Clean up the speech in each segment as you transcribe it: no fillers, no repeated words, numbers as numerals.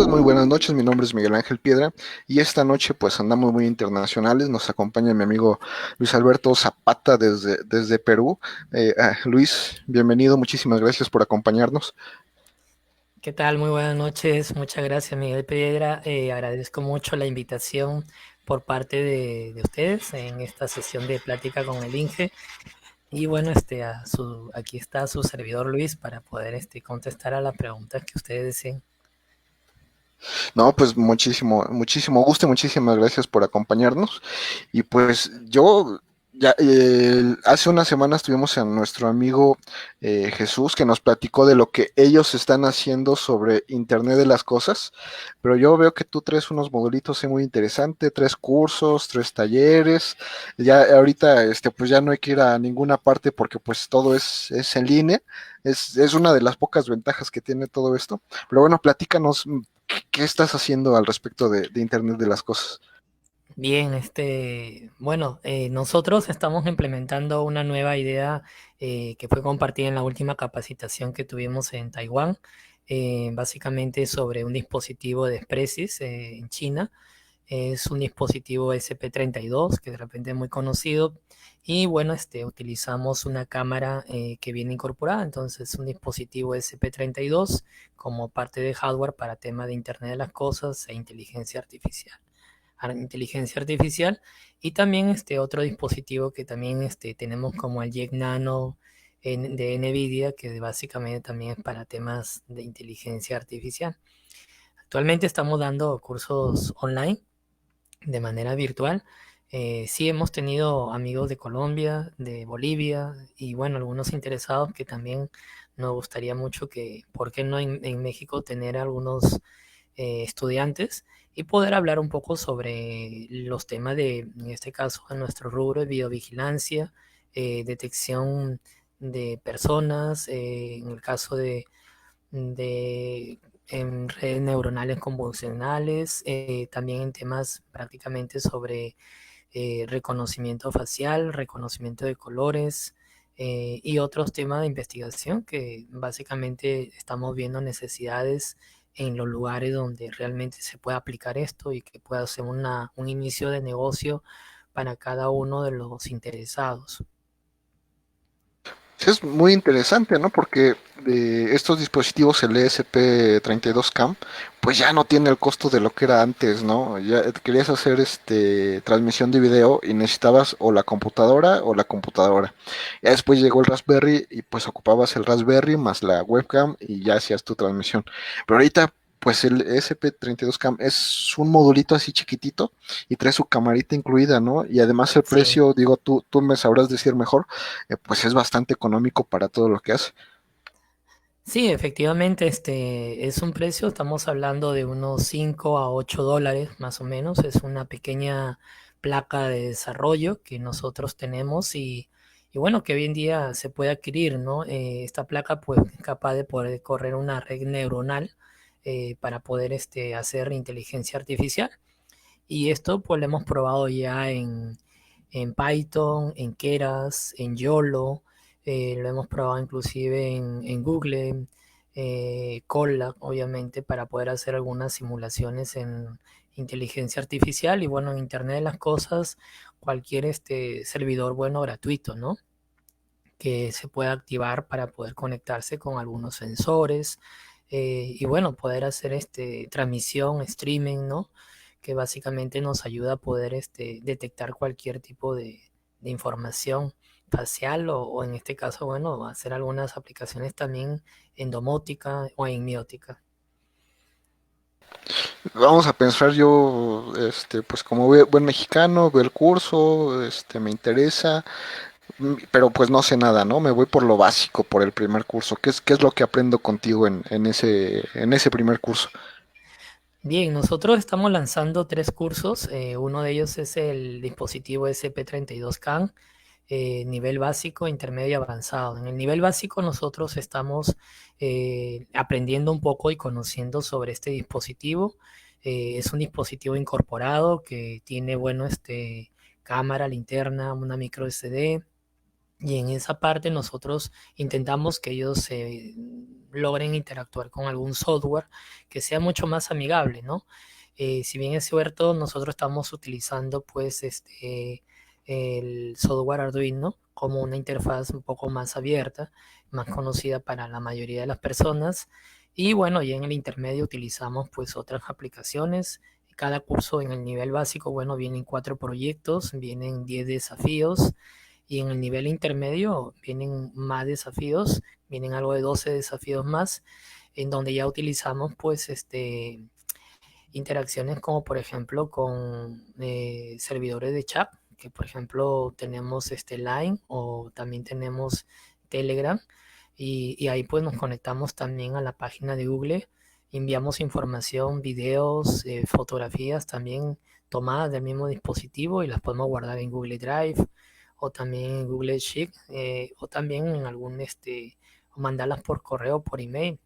pues muy buenas noches, mi nombre es Miguel Ángel Piedra y esta noche pues andamos muy internacionales, nos acompaña mi amigo Luis Alberto Zapata desde Perú. Luis, bienvenido, muchísimas gracias por acompañarnos. ¿Qué tal? Muy buenas noches. Muchas gracias, Miguel Piedra. Agradezco mucho la invitación por parte de ustedes en esta sesión de plática con el Inge. Y bueno, aquí está su servidor Luis para poder contestar a las preguntas que ustedes deseen. No, pues muchísimo gusto, y muchísimas gracias por acompañarnos. Y pues yo, ya, hace unas semanas tuvimos a nuestro amigo Jesús que nos platicó de lo que ellos están haciendo sobre Internet de las Cosas, pero yo veo que tú traes unos modulitos muy interesantes, tres cursos, tres talleres. Ya ahorita, pues ya no hay que ir a ninguna parte porque pues todo es en línea. Es una de las pocas ventajas que tiene todo esto. Pero bueno, platícanos. ¿Qué estás haciendo al respecto de Internet de las Cosas? Bien, bueno, nosotros estamos implementando una nueva idea que fue compartida en la última capacitación que tuvimos en Taiwán, básicamente sobre un dispositivo de Espresis en China. Es un dispositivo SP32 que de repente es muy conocido y bueno, utilizamos una cámara que viene incorporada, entonces un dispositivo SP32 como parte de hardware para tema de Internet de las Cosas e inteligencia artificial y también este otro dispositivo que también tenemos como el Jack Nano de NVIDIA que básicamente también es para temas de inteligencia artificial. Actualmente estamos dando cursos online de manera virtual. Sí hemos tenido amigos de Colombia, de Bolivia y bueno, algunos interesados que también nos gustaría mucho que, ¿por qué no en México tener algunos estudiantes y poder hablar un poco sobre los temas de, en este caso, en nuestro rubro de videovigilancia, detección de personas, en el caso de en redes neuronales convolucionales, también en temas prácticamente sobre reconocimiento facial, reconocimiento de colores y otros temas de investigación que básicamente estamos viendo necesidades en los lugares donde realmente se pueda aplicar esto y que pueda ser un inicio de negocio para cada uno de los interesados. Es muy interesante, ¿no? Porque estos dispositivos, el ESP32CAM, pues ya no tiene el costo de lo que era antes, ¿no? Ya querías hacer transmisión de video y necesitabas o la computadora o la computadora. Ya después llegó el Raspberry y pues ocupabas el Raspberry más la webcam y ya hacías tu transmisión. Pero ahorita pues el ESP32CAM es un modulito así chiquitito y trae su camarita incluida, ¿no? Y además el Sí, precio, digo, tú me sabrás decir mejor, pues es bastante económico para todo lo que hace. sí, efectivamente, este es un precio, estamos hablando de unos 5 a 8 dólares más o menos, es una pequeña placa de desarrollo que nosotros tenemos y bueno, que hoy en día se puede adquirir, ¿no? Esta placa pues es capaz de poder correr una red neuronal para poder hacer inteligencia artificial y esto pues lo hemos probado ya en Python, en Keras, en YOLO, lo hemos probado inclusive en Google, Colab, obviamente, para poder hacer algunas simulaciones en inteligencia artificial y bueno, en Internet de las Cosas, cualquier servidor bueno gratuito, ¿no? Que se pueda activar para poder conectarse con algunos sensores y bueno, poder hacer transmisión, streaming, ¿no? Que básicamente nos ayuda a poder detectar cualquier tipo de información facial o en este caso, bueno, hacer algunas aplicaciones también en domótica o en miótica. Vamos a pensar yo, pues como buen mexicano, veo el curso, me interesa, pero pues no sé nada, ¿no? Me voy por lo básico, por el primer curso. Qué es lo que aprendo contigo en ese primer curso? Bien, nosotros estamos lanzando tres cursos. Uno de ellos es el dispositivo SP32 CAN, nivel básico, intermedio y avanzado. En el nivel básico nosotros estamos aprendiendo un poco y conociendo sobre este dispositivo. Es un dispositivo incorporado que tiene, bueno, cámara, linterna, una micro SD, Y en esa parte nosotros intentamos que ellos logren interactuar con algún software que sea mucho más amigable, ¿no? Si bien es cierto, nosotros estamos utilizando pues el software Arduino como una interfaz un poco más abierta, más conocida para la mayoría de las personas. Y bueno, ya en el intermedio utilizamos pues otras aplicaciones. Cada curso en el nivel básico, bueno, vienen 4 proyectos, vienen 10 desafíos y en el nivel intermedio vienen más desafíos, vienen algo de 12 desafíos más, en donde ya utilizamos pues interacciones como por ejemplo con servidores de chat, que por ejemplo tenemos Line o también tenemos Telegram y ahí pues nos conectamos también a la página de Google, enviamos información, videos, fotografías también tomadas del mismo dispositivo y las podemos guardar en Google Drive o también en Google Sheet o también en algún o mandarlas por correo, por email.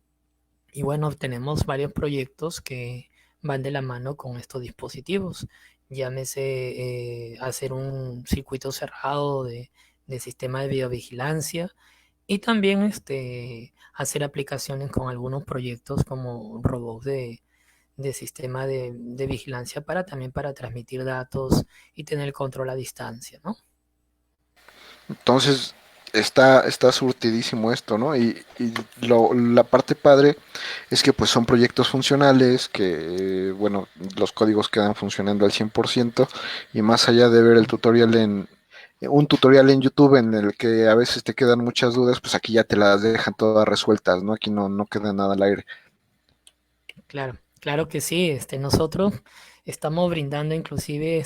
Y bueno, tenemos varios proyectos que van de la mano con estos dispositivos. Llámese hacer un circuito cerrado de sistema de videovigilancia y también hacer aplicaciones con algunos proyectos como robots de sistema de vigilancia para también para transmitir datos y tener control a distancia, ¿no? Entonces, está surtidísimo esto, ¿no? Y la parte padre es que pues son proyectos funcionales, que, bueno, los códigos quedan funcionando al 100% y más allá de ver el tutorial un tutorial en YouTube en el que a veces te quedan muchas dudas, pues aquí ya te las dejan todas resueltas, ¿no? Aquí no queda nada al aire. Claro, claro que sí. Nosotros estamos brindando inclusive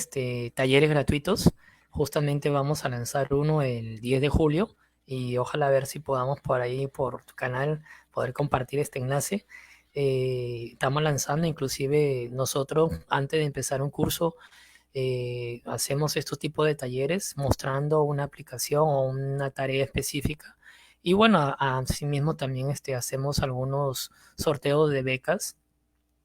talleres gratuitos. Justamente vamos a lanzar uno el 10 de julio y ojalá ver si podamos por ahí, por tu canal, poder compartir este enlace. Estamos lanzando inclusive nosotros, antes de empezar un curso, hacemos estos tipos de talleres mostrando una aplicación o una tarea específica. Y bueno, asimismo también hacemos algunos sorteos de becas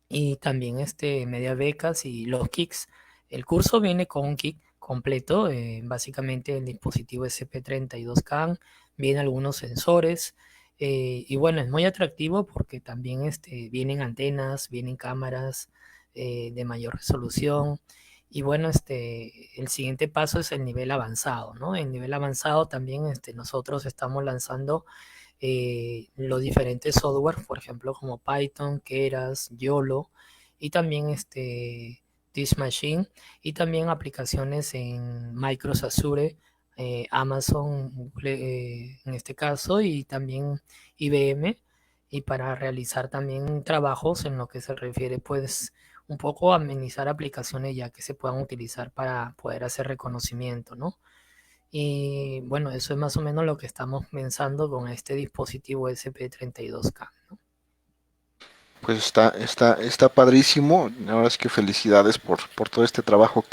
y también media becas y los kits. El curso viene con un kit completo, básicamente el dispositivo SP32CAN, viene algunos sensores y bueno, es muy atractivo porque también vienen antenas, vienen cámaras de mayor resolución. Y bueno, el siguiente paso es el nivel avanzado, ¿no? El nivel avanzado también nosotros estamos lanzando los diferentes software, por ejemplo, como Python, Keras, YOLO, y también This Machine, y también aplicaciones en Microsoft Azure, Amazon, Google, en este caso, y también IBM, y para realizar también trabajos en lo que se refiere, pues, un poco a amenizar aplicaciones ya que se puedan utilizar para poder hacer reconocimiento, ¿no? Y bueno, eso es más o menos lo que estamos pensando con este dispositivo SP32K. Pues está padrísimo. Ahora es que felicidades por todo este trabajo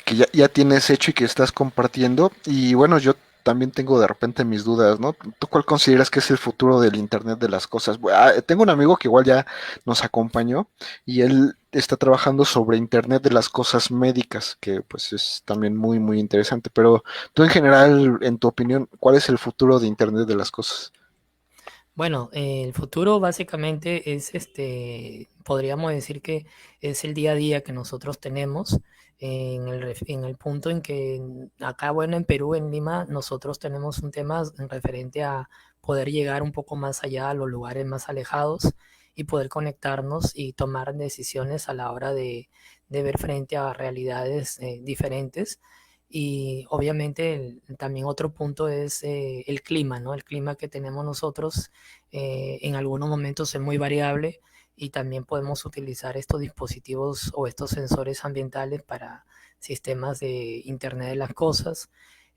que ya tienes hecho y que estás compartiendo. Y bueno, yo también tengo de repente mis dudas, ¿no? ¿Tú cuál consideras que es el futuro del Internet de las cosas? Tengo un amigo que igual ya nos acompañó y él está trabajando sobre Internet de las cosas médicas, que pues es también muy interesante. Pero tú en general, en tu opinión, ¿cuál es el futuro de Internet de las cosas? Bueno, el futuro básicamente es podríamos decir que es el día a día que nosotros tenemos en el punto en que acá, bueno, en Perú, en Lima, nosotros tenemos un tema en referente a poder llegar un poco más allá a los lugares más alejados y poder conectarnos y tomar decisiones a la hora de ver frente a realidades diferentes. Y obviamente también otro punto es el clima, ¿no? El clima que tenemos nosotros en algunos momentos es muy variable y también podemos utilizar estos dispositivos o estos sensores ambientales para sistemas de Internet de las Cosas,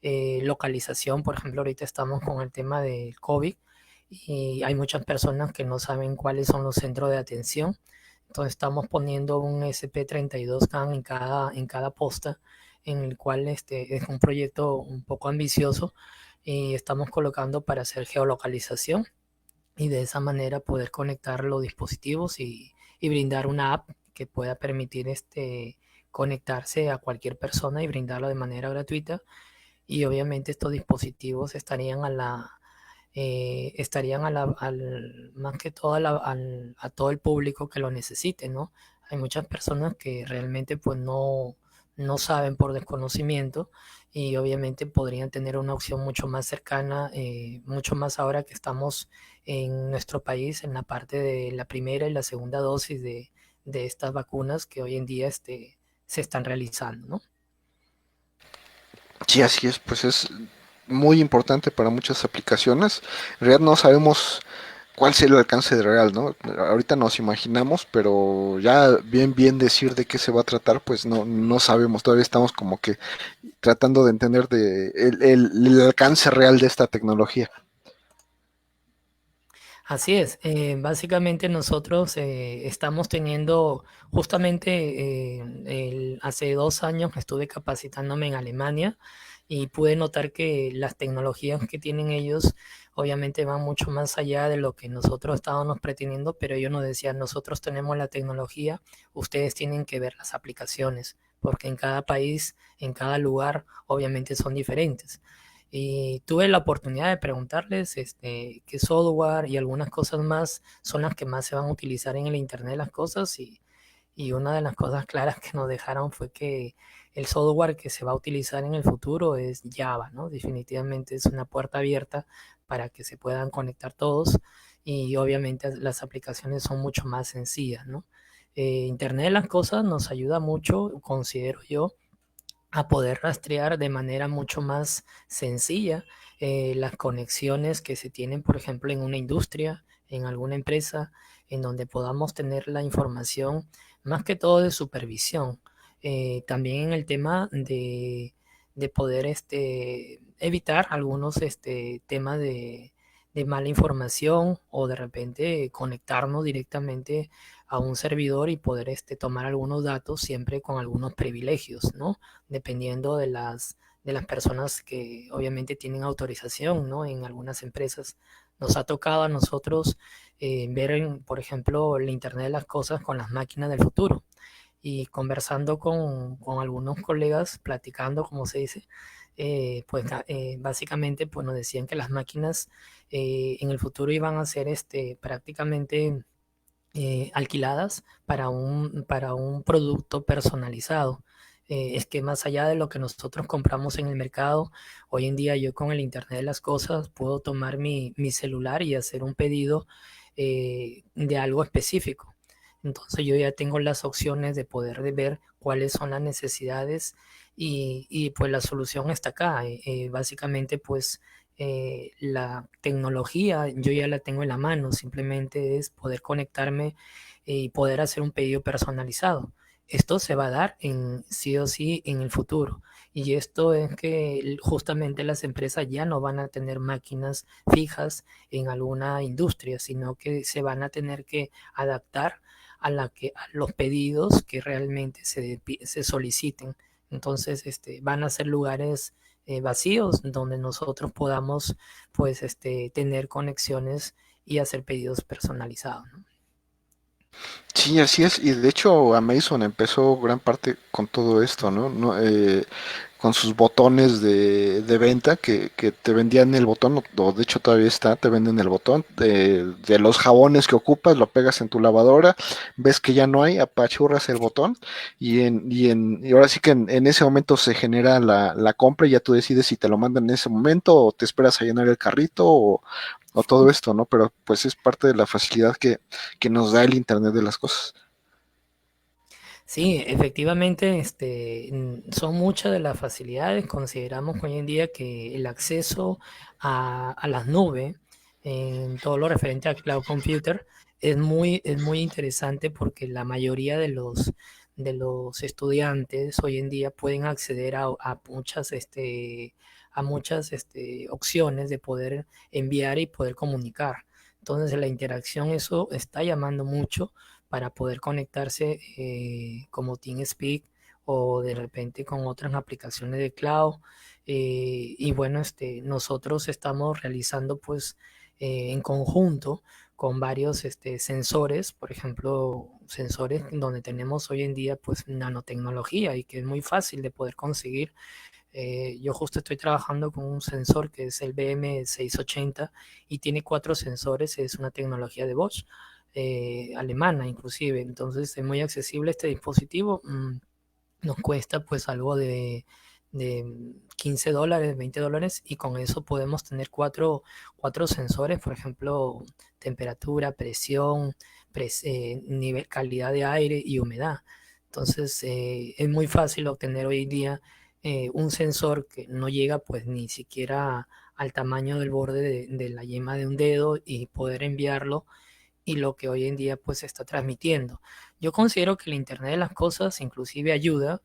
localización, por ejemplo, ahorita estamos con el tema del COVID y hay muchas personas que no saben cuáles son los centros de atención. Entonces estamos poniendo un SP32CAN en cada posta, en el cual es un proyecto un poco ambicioso y estamos colocando para hacer geolocalización y de esa manera poder conectar los dispositivos y brindar una app que pueda permitir conectarse a cualquier persona y brindarlo de manera gratuita y obviamente estos dispositivos estarían más que todo a todo el público que lo necesite, ¿no? Hay muchas personas que realmente pues no saben por desconocimiento y obviamente podrían tener una opción mucho más cercana, mucho más ahora que estamos en nuestro país en la parte de la primera y la segunda dosis de estas vacunas que hoy en día se están realizando, ¿no? Sí, así es, pues es muy importante para muchas aplicaciones. En realidad no sabemos cuál será el alcance real, ¿no? Ahorita nos imaginamos, pero ya bien decir de qué se va a tratar, pues no sabemos. Todavía estamos como que tratando de entender el alcance real de esta tecnología. Así es, básicamente nosotros estamos teniendo, justamente hace 2 años estuve capacitándome en Alemania y pude notar que las tecnologías que tienen ellos obviamente van mucho más allá de lo que nosotros estábamos pretendiendo, pero ellos nos decían, nosotros tenemos la tecnología, ustedes tienen que ver las aplicaciones, porque en cada país, en cada lugar, obviamente son diferentes. Y tuve la oportunidad de preguntarles qué software y algunas cosas más son las que más se van a utilizar en el Internet de las cosas y una de las cosas claras que nos dejaron fue que el software que se va a utilizar en el futuro es Java, ¿no? Definitivamente es una puerta abierta para que se puedan conectar todos y obviamente las aplicaciones son mucho más sencillas, ¿no? Internet de las cosas nos ayuda mucho, considero yo, a poder rastrear de manera mucho más sencilla las conexiones que se tienen, por ejemplo, en una industria, en alguna empresa, en donde podamos tener la información más que todo de supervisión. También en el tema de poder evitar algunos temas de mala información o de repente conectarnos directamente a un servidor y poder tomar algunos datos siempre con algunos privilegios, ¿no? Dependiendo de las personas que obviamente tienen autorización, ¿no? En algunas empresas nos ha tocado a nosotros ver, por ejemplo, el Internet de las Cosas con las máquinas del futuro y conversando con algunos colegas, platicando, como se dice, pues básicamente pues nos decían que las máquinas en el futuro iban a ser prácticamente alquiladas para un producto personalizado. Es que más allá de lo que nosotros compramos en el mercado, hoy en día yo con el Internet de las Cosas puedo tomar mi celular y hacer un pedido de algo específico. Entonces yo ya tengo las opciones de poder ver cuáles son las necesidades y pues la solución está acá. Básicamente pues la tecnología yo ya la tengo en la mano, simplemente es poder conectarme y poder hacer un pedido personalizado. Esto se va a dar sí o sí en el futuro. Y esto es que justamente las empresas ya no van a tener máquinas fijas en alguna industria, sino que se van a tener que adaptar a los pedidos que realmente se soliciten. Entonces, van a ser lugares vacíos donde nosotros podamos pues tener conexiones y hacer pedidos personalizados, ¿no? Sí, así es. Y de hecho Amazon empezó gran parte con todo esto, ¿no? Con sus botones de venta que te vendían el botón, o de hecho todavía está, te venden el botón de los jabones que ocupas, lo pegas en tu lavadora, ves que ya no hay, apachurras el botón y ahora sí que en ese momento se genera la compra y ya tú decides si te lo mandan en ese momento o te esperas a llenar el carrito o todo esto, ¿no? Pero pues es parte de la facilidad que nos da el Internet de las cosas. Sí, efectivamente, son muchas de las facilidades. Consideramos hoy en día que el acceso a las nubes en todo lo referente a cloud computer es muy interesante porque la mayoría de los estudiantes hoy en día pueden acceder a muchas opciones de poder enviar y poder comunicar. Entonces, la interacción, eso está llamando mucho para poder conectarse como TeamSpeak o de repente con otras aplicaciones de cloud. Y bueno, nosotros estamos realizando pues en conjunto con varios sensores, por ejemplo, sensores donde tenemos hoy en día pues nanotecnología y que es muy fácil de poder conseguir Yo justo estoy trabajando con un sensor que es el BM680 y tiene 4 sensores, es una tecnología de Bosch, alemana inclusive, entonces es muy accesible este dispositivo. Nos cuesta pues algo de $15, $20 y con eso podemos tener cuatro sensores, por ejemplo, temperatura, presión, nivel, calidad de aire y humedad. Entonces es muy fácil obtener hoy en día un sensor que no llega pues ni siquiera al tamaño del borde de la yema de un dedo y poder enviarlo y lo que hoy en día pues se está transmitiendo. Yo considero que el Internet de las Cosas inclusive ayuda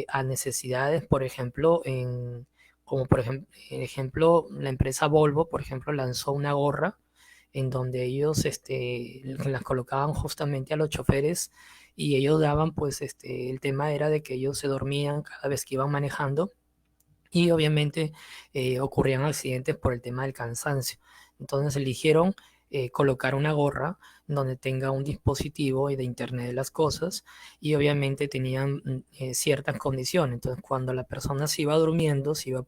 a necesidades, por ejemplo, como por ejemplo, la empresa Volvo, por ejemplo, lanzó una gorra en donde ellos las colocaban justamente a los choferes y ellos daban, pues, el tema era de que ellos se dormían cada vez que iban manejando y obviamente ocurrían accidentes por el tema del cansancio. Entonces eligieron colocar una gorra donde tenga un dispositivo de Internet de las Cosas y obviamente tenían ciertas condiciones. Entonces cuando la persona se iba durmiendo, se iba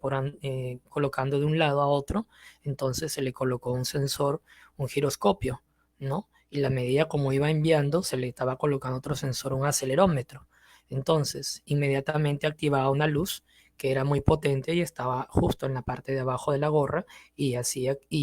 colocando de un lado a otro, entonces se le colocó un sensor, un giroscopio, ¿no? Y la medida como iba enviando, se le estaba colocando otro sensor, un acelerómetro. Entonces, inmediatamente activaba una luz que era muy potente y estaba justo en la parte de abajo de la gorra y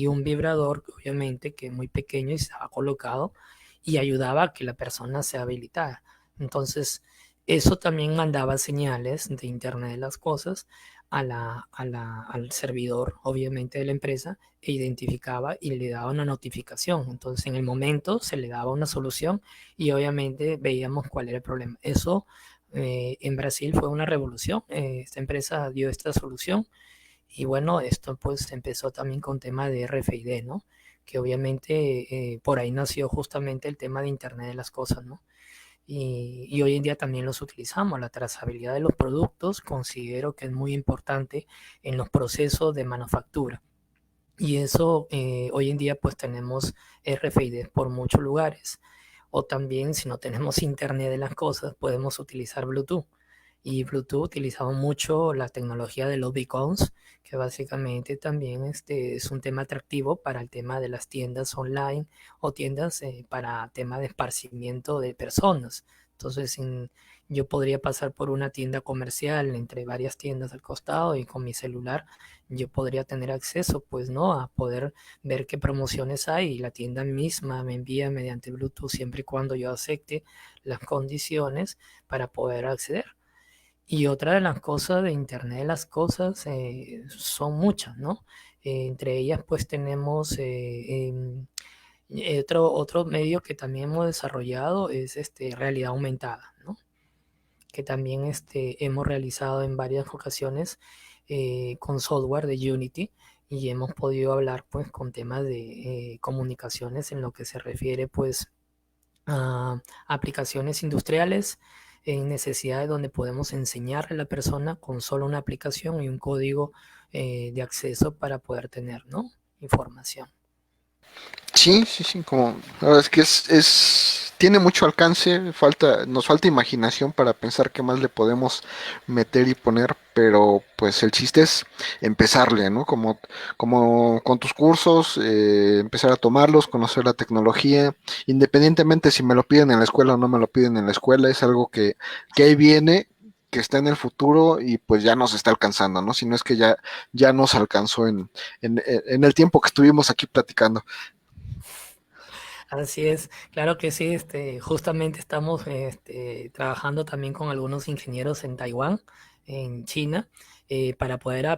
un vibrador obviamente que muy pequeño y estaba colocado y ayudaba a que la persona se habilitara. Entonces, eso también mandaba señales de Internet de las Cosas al servidor, obviamente, de la empresa e identificaba y le daba una notificación. Entonces, en el momento se le daba una solución y obviamente veíamos cuál era el problema. Eso en Brasil fue una revolución. Esta empresa dio esta solución y bueno, esto pues empezó también con tema de RFID, ¿no? Que obviamente por ahí nació justamente el tema de Internet de las Cosas, ¿no? Y hoy en día también los utilizamos. La trazabilidad de los productos considero que es muy importante en los procesos de manufactura. Y eso hoy en día pues tenemos RFID por muchos lugares. O también si no tenemos Internet de las Cosas podemos utilizar Bluetooth. Y Bluetooth utilizamos mucho la tecnología de los beacons, que básicamente también es un tema atractivo para el tema de las tiendas online o tiendas para tema de esparcimiento de personas. Entonces, yo podría pasar por una tienda comercial entre varias tiendas al costado y con mi celular yo podría tener acceso, pues, ¿no? A poder ver qué promociones hay y la tienda misma me envía mediante Bluetooth siempre y cuando yo acepte las condiciones para poder acceder. Y otra de las cosas de Internet de las Cosas son muchas, ¿no? Entre ellas, pues tenemos otro medio que también hemos desarrollado es realidad aumentada, ¿no? Que también hemos realizado en varias ocasiones con software de Unity y hemos podido hablar pues con temas de comunicaciones en lo que se refiere pues a aplicaciones industriales en necesidades donde podemos enseñarle a la persona con solo una aplicación y un código de acceso para poder tener, ¿no? Información. Sí, sí, sí, como, la verdad es que tiene mucho alcance, nos falta imaginación para pensar qué más le podemos meter y poner, pero pues el chiste es empezarle, ¿no? Como con tus cursos, empezar a tomarlos, conocer la tecnología, independientemente si me lo piden en la escuela o no me lo piden en la escuela, es algo que ahí viene, que está en el futuro y pues ya nos está alcanzando, ¿no? Si no es que ya nos alcanzó en el tiempo que estuvimos aquí platicando. Así es, claro que sí, justamente estamos trabajando también con algunos ingenieros en Taiwán, en China, para poder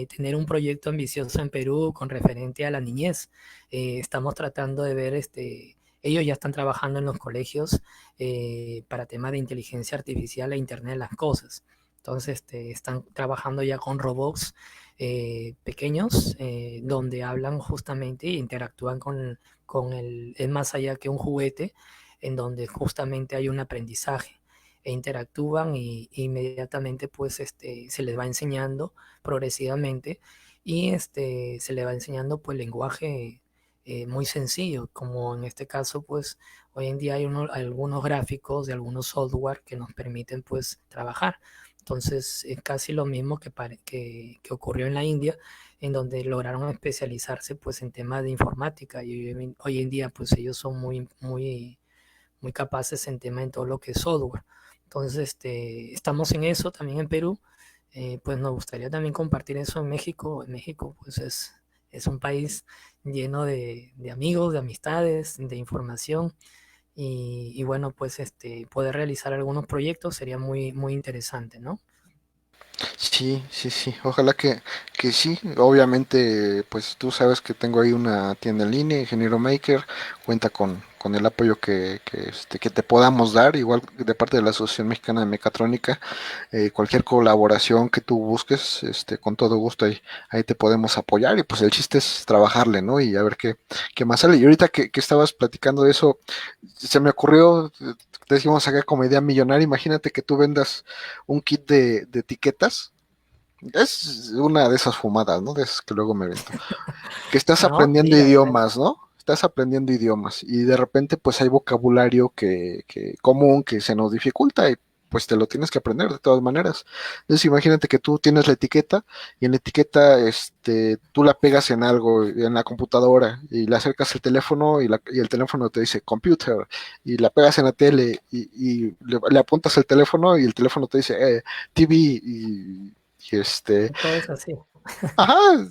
tener un proyecto ambicioso en Perú con referente a la niñez. Estamos tratando de ver, ellos ya están trabajando en los colegios para temas de inteligencia artificial e Internet de las Cosas. Entonces, están trabajando ya con robots pequeños donde hablan justamente e interactúan es más allá que un juguete, en donde justamente hay un aprendizaje e interactúan y inmediatamente pues se les va enseñando progresivamente y se les va enseñando pues lenguaje muy sencillo, como en este caso pues hoy en día hay algunos gráficos de algunos software que nos permiten pues trabajar. Entonces es casi lo mismo que ocurrió en la India, en donde lograron especializarse pues en temas de informática y hoy en día pues ellos son muy capaces en temas en todo lo que es software. Entonces estamos en eso también en Perú. Pues nos gustaría también compartir eso en México. En México pues es un país lleno de amigos, de amistades, de información y bueno, pues poder realizar algunos proyectos sería muy interesante, ¿no? Sí, sí, sí. Ojalá que sí. Obviamente, pues tú sabes que tengo ahí una tienda en línea, Ingeniero Maker, cuenta con el apoyo que te podamos dar, igual de parte de la Asociación Mexicana de Mecatrónica. Cualquier colaboración que tú busques, con todo gusto ahí te podemos apoyar y pues el chiste es trabajarle, ¿no? Y a ver qué más sale. Y ahorita que estabas platicando de eso, se me ocurrió, te decimos acá como idea millonaria, imagínate que tú vendas un kit de etiquetas. Es una de esas fumadas, ¿no? De esas que luego me vento. Que estás No, aprendiendo sí, adelante. idiomas, ¿no? Estás aprendiendo idiomas y de repente pues hay vocabulario que común que se nos dificulta y pues te lo tienes que aprender de todas maneras. Entonces imagínate que tú tienes la etiqueta y en la etiqueta tú la pegas en algo, en la computadora y le acercas el teléfono y el teléfono te dice computer y la pegas en la tele y le apuntas el teléfono y el teléfono te dice TV y Todo es así. ajá,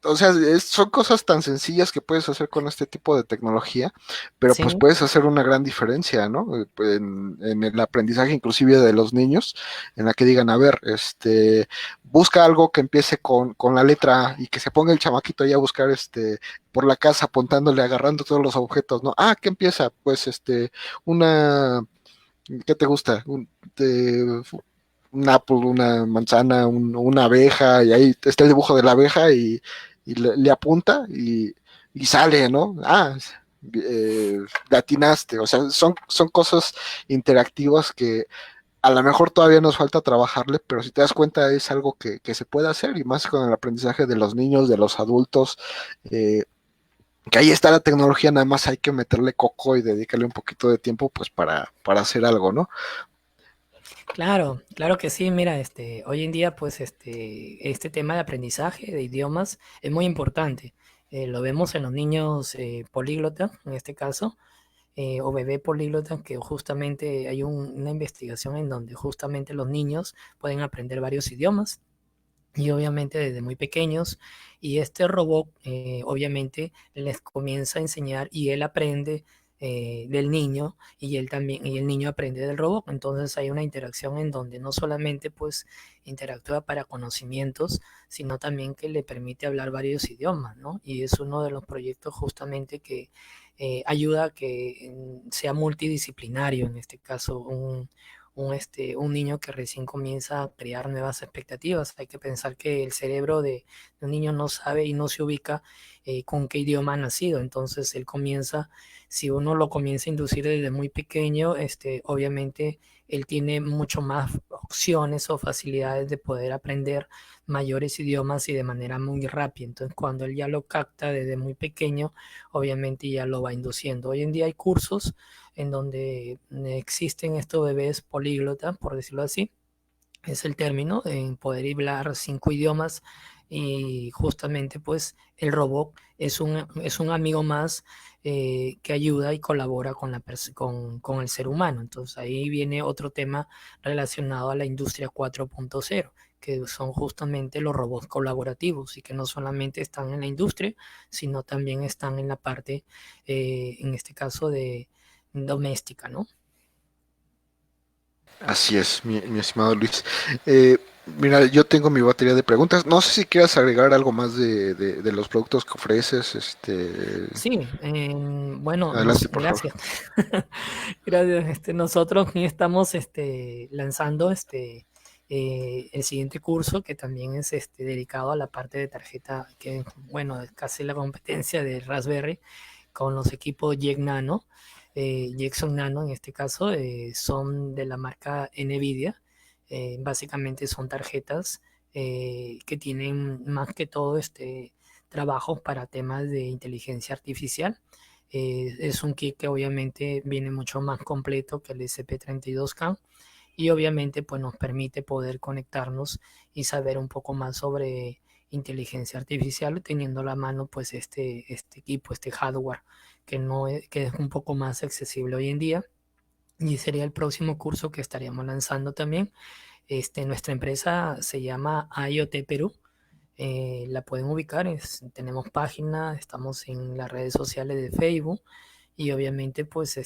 o sea, son cosas tan sencillas que puedes hacer con este tipo de tecnología, pero pues Sí, puedes hacer una gran diferencia, ¿no? En el aprendizaje inclusive de los niños, en la que digan, a ver, busca algo que empiece con la letra A y que se ponga el chamaquito ahí a buscar por la casa apuntándole, agarrando todos los objetos, ¿no? Ah, ¿qué empieza? Pues una, ¿qué te gusta? Un apple, una manzana, una abeja, y ahí está el dibujo de la abeja y le apunta y sale, ¿no? Le atinaste, o sea, son cosas interactivas que a lo mejor todavía nos falta trabajarle, pero si te das cuenta es algo que se puede hacer y más con el aprendizaje de los niños, de los adultos, eh, que ahí está la tecnología, nada más hay que meterle coco y dedicarle un poquito de tiempo pues para hacer algo, ¿no? claro, claro que sí. Mira, hoy en día, pues, este tema de aprendizaje de idiomas es muy importante. Lo vemos en los niños políglotas, en este caso, o bebé políglota, que justamente hay una investigación en donde justamente los niños pueden aprender varios idiomas y obviamente desde muy pequeños. Y este robot obviamente les comienza a enseñar y él aprende del niño y él también, y el niño aprende del robot. Entonces hay una interacción en donde no solamente pues interactúa para conocimientos, sino también que le permite hablar varios idiomas, ¿no? Y es uno de los proyectos justamente que ayuda a que sea multidisciplinario, en este caso un niño que recién comienza a crear nuevas expectativas. Hay que pensar que el cerebro de un niño no sabe y no se ubica con qué idioma ha nacido. Entonces él comienza, si uno lo comienza a inducir desde muy pequeño, obviamente él tiene mucho más opciones o facilidades de poder aprender mayores idiomas y de manera muy rápida. Entonces cuando él ya lo capta desde muy pequeño, obviamente ya lo va induciendo. Hoy en día hay cursos en donde existen estos bebés políglotas, por decirlo así, es el término, en poder hablar 5 idiomas y justamente pues el robot es un amigo más que ayuda y colabora con el ser humano. Entonces ahí viene otro tema relacionado a la industria 4.0, que son justamente los robots colaborativos y que no solamente están en la industria, sino también están en la parte, en este caso, de doméstica, ¿no? Así es, mi estimado Luis. Mira, yo tengo mi batería de preguntas. No sé si quieras agregar algo más de los productos que ofreces. Sí, bueno, Adelante, por favor. gracias. Gracias. Nosotros estamos lanzando el siguiente curso que también es dedicado a la parte de tarjeta, que bueno, es casi la competencia de Raspberry con los equipos Jack Nano, Jackson Nano en este caso, son de la marca NVIDIA. Básicamente son tarjetas que tienen más que todo trabajos para temas de inteligencia artificial. Es un kit que obviamente viene mucho más completo que el SP32K y obviamente pues nos permite poder conectarnos y saber un poco más sobre inteligencia artificial teniendo a la mano pues este equipo, este hardware que, no es, que es un poco más accesible hoy en día y sería el próximo curso que estaríamos lanzando también. Nuestra empresa se llama IoT Perú. La pueden ubicar, tenemos página, estamos en las redes sociales de Facebook y obviamente pues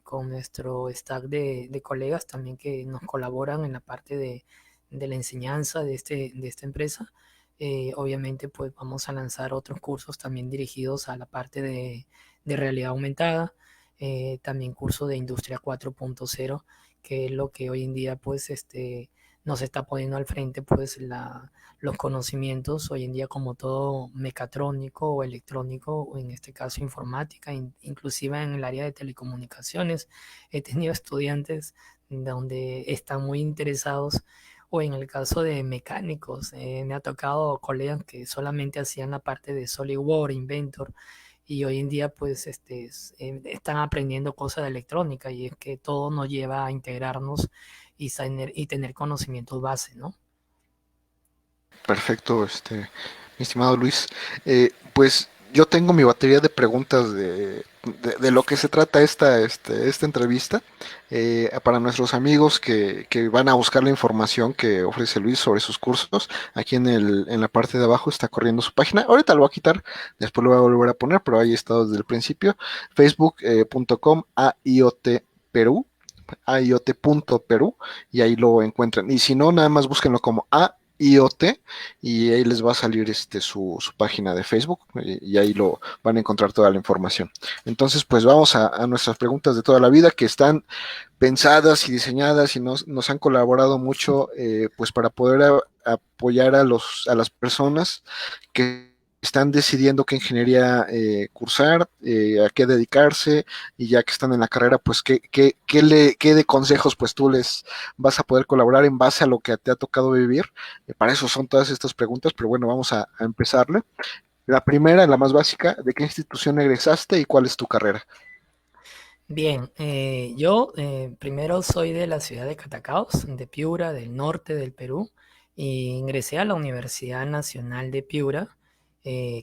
con nuestro stack de colegas también que nos colaboran en la parte de la enseñanza de esta empresa. Obviamente pues vamos a lanzar otros cursos también dirigidos a la parte de realidad aumentada, también curso de industria 4.0, que es lo que hoy en día pues nos está poniendo al frente pues los conocimientos hoy en día como todo mecatrónico o electrónico, o en este caso informática, inclusive en el área de telecomunicaciones. He tenido estudiantes donde están muy interesados o en el caso de mecánicos, me ha tocado colegas que solamente hacían la parte de SolidWorks, Inventor, y hoy en día pues están aprendiendo cosas de electrónica y es que todo nos lleva a integrarnos y tener conocimientos base, ¿no? Perfecto, mi estimado Luis. Pues yo tengo mi batería de preguntas de lo que se trata esta entrevista para nuestros amigos que van a buscar la información que ofrece Luis sobre sus cursos. Aquí en la parte de abajo está corriendo su página. Ahorita lo voy a quitar, después lo voy a volver a poner, pero ahí está desde el principio. Facebook.com AIoT Perú. AIoT.Perú y ahí lo encuentran. Y si no, nada más búsquenlo como IoT y ahí les va a salir su página de Facebook y ahí lo van a encontrar toda la información. Entonces, pues vamos a nuestras preguntas de toda la vida que están pensadas y diseñadas y nos han colaborado mucho pues para poder apoyar a las personas que están decidiendo qué ingeniería cursar, a qué dedicarse y ya que están en la carrera, pues qué de consejos pues tú les vas a poder colaborar en base a lo que te ha tocado vivir. Para eso son todas estas preguntas, pero bueno, vamos a empezarle. La primera, la más básica, ¿de qué institución egresaste y cuál es tu carrera? Bien, yo primero soy de la ciudad de Catacaos, de Piura, del norte del Perú, y ingresé a la Universidad Nacional de Piura,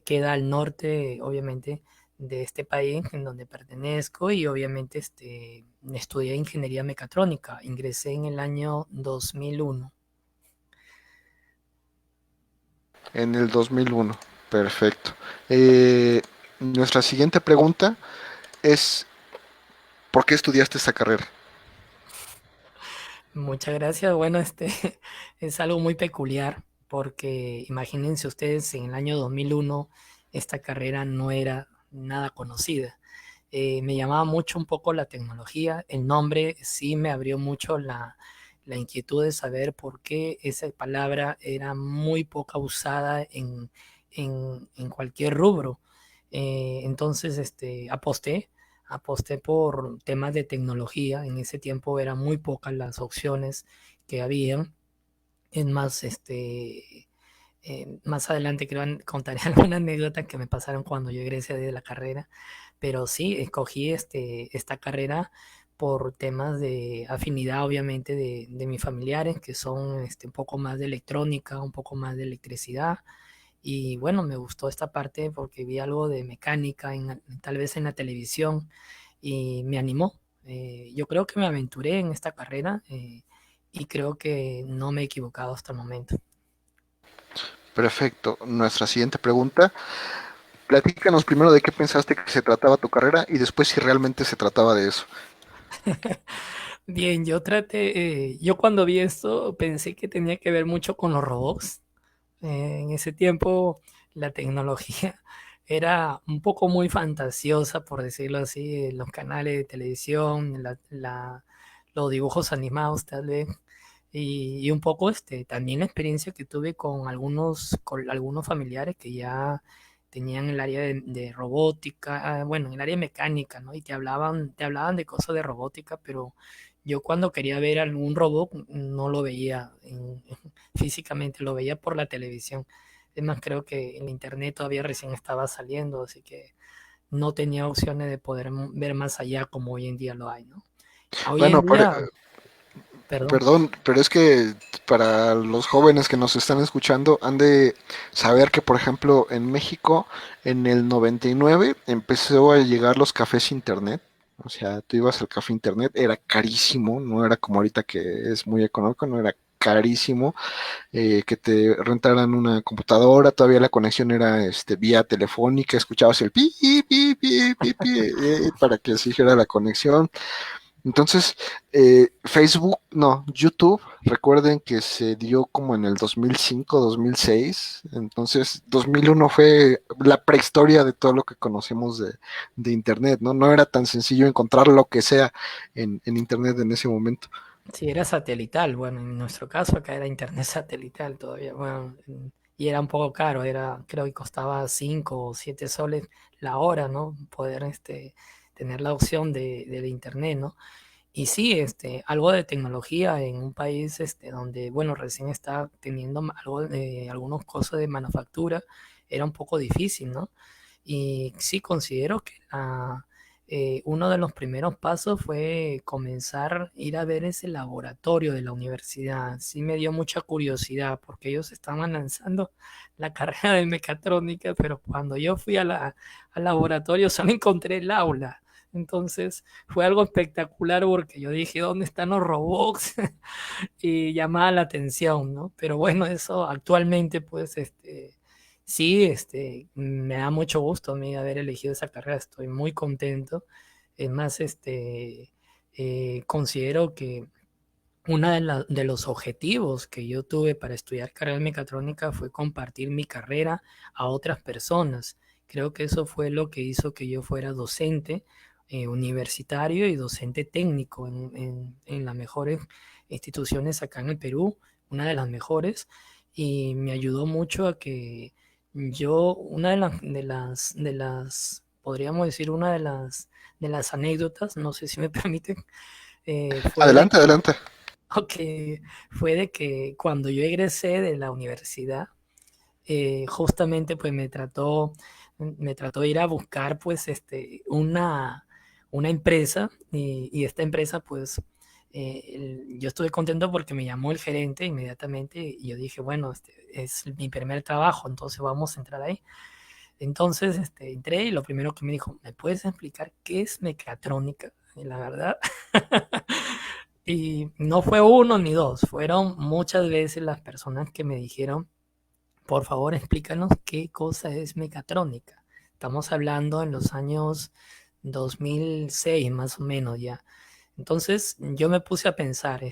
queda al norte, obviamente, de este país en donde pertenezco, y obviamente estudié ingeniería mecatrónica, ingresé en el año 2001. En el 2001. Perfecto. Eh, Nuestra siguiente pregunta es, ¿por qué estudiaste esta carrera? Muchas gracias. Bueno, es algo muy peculiar porque imagínense ustedes, en el año 2001 esta carrera no era nada conocida. Me llamaba mucho un poco la tecnología. El nombre sí me abrió mucho la inquietud de saber por qué esa palabra era muy poca usada en cualquier rubro. Entonces, aposté por temas de tecnología. En ese tiempo eran muy pocas las opciones que habían. Es más, más adelante creo contaré alguna anécdota que me pasaron cuando yo egresé de la carrera, pero sí, escogí esta carrera por temas de afinidad, obviamente, de mis familiares, que son un poco más de electrónica, un poco más de electricidad. Y bueno, me gustó esta parte porque vi algo de mecánica, tal vez en la televisión, y me animó. Yo creo que me aventuré en esta carrera y creo que no me he equivocado hasta el momento. Perfecto. Nuestra siguiente pregunta, platícanos primero de qué pensaste que se trataba tu carrera y después si realmente se trataba de eso. Bien, yo cuando vi esto pensé que tenía que ver mucho con los robots. En ese tiempo la tecnología era un poco muy fantasiosa, por decirlo así, en los canales de televisión, los dibujos animados tal vez, y un poco también la experiencia que tuve con algunos familiares que ya tenían el área de robótica, bueno, en el área mecánica, ¿no? Y te hablaban de cosas de robótica, pero yo cuando quería ver algún robot no lo veía físicamente, lo veía por la televisión. Es más, creo que el internet todavía recién estaba saliendo, así que no tenía opciones de poder ver más allá como hoy en día lo hay, ¿no? Hoy en Bueno, día, Perdón. Perdón, pero es que para los jóvenes que nos están escuchando, han de saber que, por ejemplo, en México, en el 99 empezó a llegar los cafés internet. O sea, tú ibas al café internet, era carísimo, no era como ahorita que es muy económico, no era carísimo, que te rentaran una computadora, todavía la conexión era vía telefónica, escuchabas el pi, pi, pi, pi, pi, para que se hiciera la conexión. Entonces, Facebook, no, YouTube, recuerden que se dio como en el 2005, 2006. Entonces, 2001 fue la prehistoria de todo lo que conocemos de Internet, ¿no? No era tan sencillo encontrar lo que sea en Internet en ese momento. Sí, era satelital. Bueno, en nuestro caso acá era internet satelital todavía. Bueno, y era un poco caro, creo que costaba 5 o 7 soles la hora, ¿no? Poder tener la opción del internet, ¿no? Y sí, algo de tecnología en un país donde, bueno, recién está teniendo algo de algunos cosas de manufactura, era un poco difícil, ¿no? Y sí considero que uno de los primeros pasos fue comenzar a ir a ver ese laboratorio de la universidad. Sí me dio mucha curiosidad porque ellos estaban lanzando la carrera de mecatrónica, pero cuando yo fui al laboratorio solo encontré el aula. Entonces fue algo espectacular porque yo dije, ¿dónde están los robots? Y llamaba la atención, ¿no? Pero bueno, eso actualmente, pues, sí, me da mucho gusto a mí haber elegido esa carrera, estoy muy contento. Es más, considero que uno de los objetivos que yo tuve para estudiar carrera de mecatrónica fue compartir mi carrera a otras personas. Creo que eso fue lo que hizo que yo fuera docente universitario y docente técnico en las mejores instituciones acá en el Perú, una de las mejores, y me ayudó mucho a que una podríamos decir, una de las anécdotas, no sé si me permiten, fue de Adelante, que adelante. Ok, fue de que cuando yo egresé de la universidad, justamente pues me trató de ir a buscar pues una empresa y esta empresa pues yo estuve contento porque me llamó el gerente inmediatamente y yo dije, bueno, este es mi primer trabajo, entonces vamos a entrar ahí. Entonces entré y lo primero que me dijo, ¿me puedes explicar qué es mecatrónica? Y la verdad, y no fue uno ni dos, fueron muchas veces las personas que me dijeron, por favor explícanos qué cosa es mecatrónica. Estamos hablando en los años 2006 más o menos ya. Entonces yo me puse a pensar,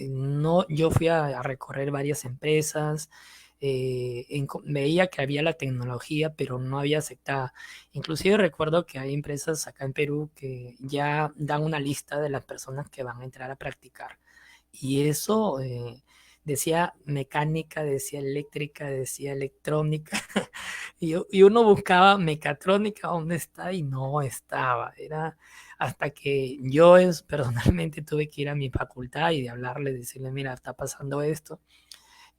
no, yo fui a recorrer varias empresas, veía que había la tecnología, pero no había aceptada. Inclusive recuerdo que hay empresas acá en Perú que ya dan una lista de las personas que van a entrar a practicar. Y eso decía mecánica, decía eléctrica, decía electrónica. Y uno buscaba mecatrónica, ¿dónde está? Y no estaba. Era hasta que yo personalmente tuve que ir a mi facultad y de hablarle, decirle, mira, está pasando esto.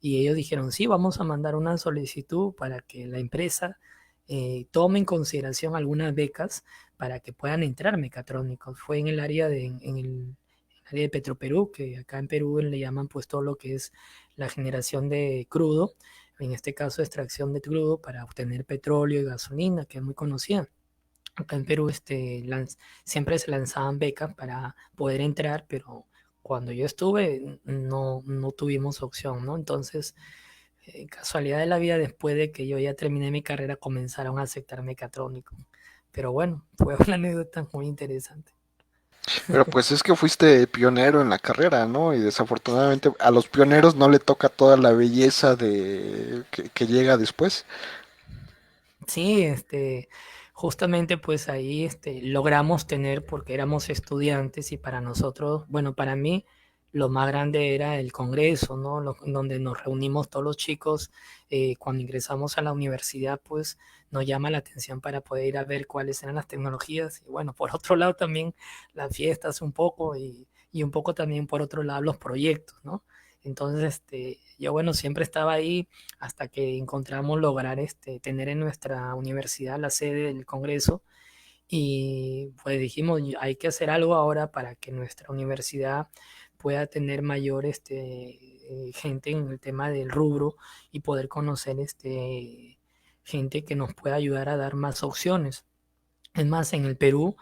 Y ellos dijeron, sí, vamos a mandar una solicitud para que la empresa tome en consideración algunas becas para que puedan entrar mecatrónicos. Fue en el área el área de Petroperú, que acá en Perú le llaman pues todo lo que es la generación de crudo, en este caso extracción de crudo para obtener petróleo y gasolina, que es muy conocida. Acá en Perú siempre se lanzaban becas para poder entrar, pero cuando yo estuve no tuvimos opción, ¿no? Entonces, casualidad de la vida, después de que yo ya terminé mi carrera, comenzaron a aceptar mecatrónico. Pero bueno, fue una anécdota muy interesante. Pero pues es que fuiste pionero en la carrera, ¿no? Y desafortunadamente a los pioneros no le toca toda la belleza de que llega después. Sí, justamente pues ahí logramos tener, porque éramos estudiantes y para nosotros, bueno, para mí lo más grande era el congreso, ¿no? Donde nos reunimos todos los chicos cuando ingresamos a la universidad, pues nos llama la atención para poder ir a ver cuáles eran las tecnologías y bueno, por otro lado también las fiestas un poco y un poco también por otro lado los proyectos, ¿no? Entonces, yo bueno, siempre estaba ahí hasta que encontramos lograr tener en nuestra universidad la sede del Congreso y pues dijimos, hay que hacer algo ahora para que nuestra universidad pueda tener mayor gente en el tema del rubro y poder conocer gente que nos pueda ayudar a dar más opciones. Es más, en el Perú,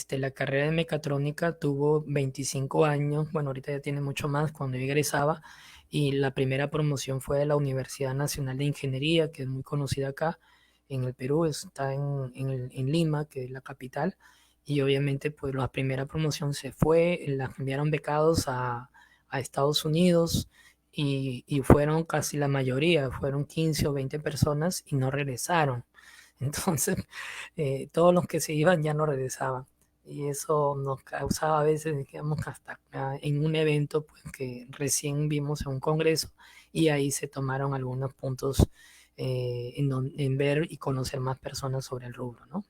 la carrera de mecatrónica tuvo 25 años, bueno, ahorita ya tiene mucho más cuando yo egresaba, y la primera promoción fue de la Universidad Nacional de Ingeniería, que es muy conocida acá en el Perú, está en Lima, que es la capital, y obviamente pues la primera promoción se fue, la enviaron becados a Estados Unidos, y fueron casi la mayoría, fueron 15 o 20 personas y no regresaron. Entonces, todos los que se iban ya no regresaban. Y eso nos causaba a veces, digamos, hasta en un evento pues, que recién vimos en un congreso y ahí se tomaron algunos puntos en ver y conocer más personas sobre el rubro, ¿no?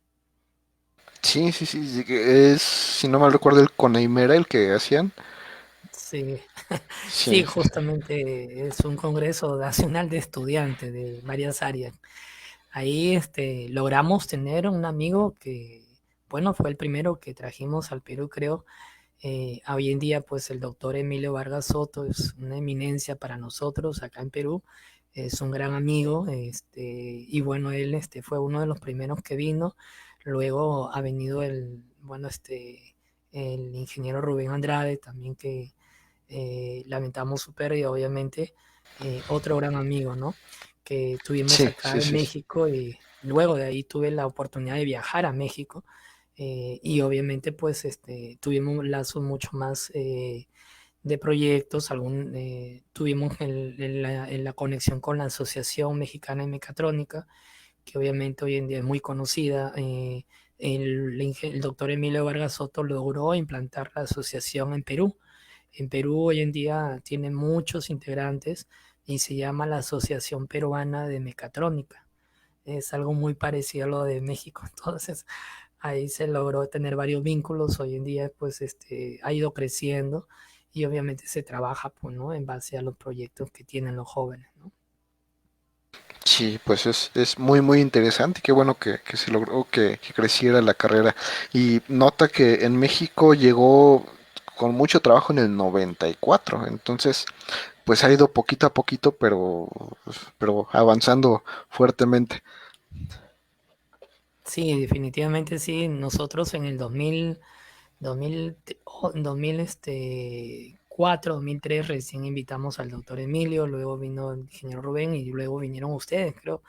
Sí, sí, sí, sí, que es, si no mal recuerdo, el Conaimera el que hacían. Sí, sí, Sí, sí, sí. justamente es un congreso nacional de estudiantes de varias áreas. Ahí logramos tener un amigo que, bueno, fue el primero que trajimos al Perú, creo. Hoy en día, pues el doctor Emilio Vargas Soto es una eminencia para nosotros acá en Perú. Es un gran amigo, y bueno, él fue uno de los primeros que vino. Luego ha venido bueno, el ingeniero Rubén Andrade también que lamentamos su pérdida, obviamente, otro gran amigo, ¿no? Que tuvimos Sí, acá sí, en sí, sí. México y luego de ahí tuve la oportunidad de viajar a México y obviamente pues tuvimos lazos mucho más de proyectos, tuvimos en la conexión con la Asociación Mexicana de Mecatrónica, que obviamente hoy en día es muy conocida. El doctor Emilio Vargas Soto logró implantar la asociación en Perú. En Perú hoy en día tiene muchos integrantes y se llama la Asociación Peruana de Mecatrónica. Es algo muy parecido a lo de México. Entonces, ahí se logró tener varios vínculos. Hoy en día, pues, ha ido creciendo y obviamente se trabaja, pues, ¿no? En base a los proyectos que tienen los jóvenes, ¿no? Sí, pues es muy, muy interesante. Qué bueno que se logró que creciera la carrera. Y nota que en México llegó con mucho trabajo en el 94. Entonces, pues ha ido poquito a poquito, pero avanzando fuertemente. Sí, definitivamente sí. Nosotros en el 2000, 2004, 2003 recién invitamos al doctor Emilio, luego vino el ingeniero Rubén y luego vinieron ustedes, creo.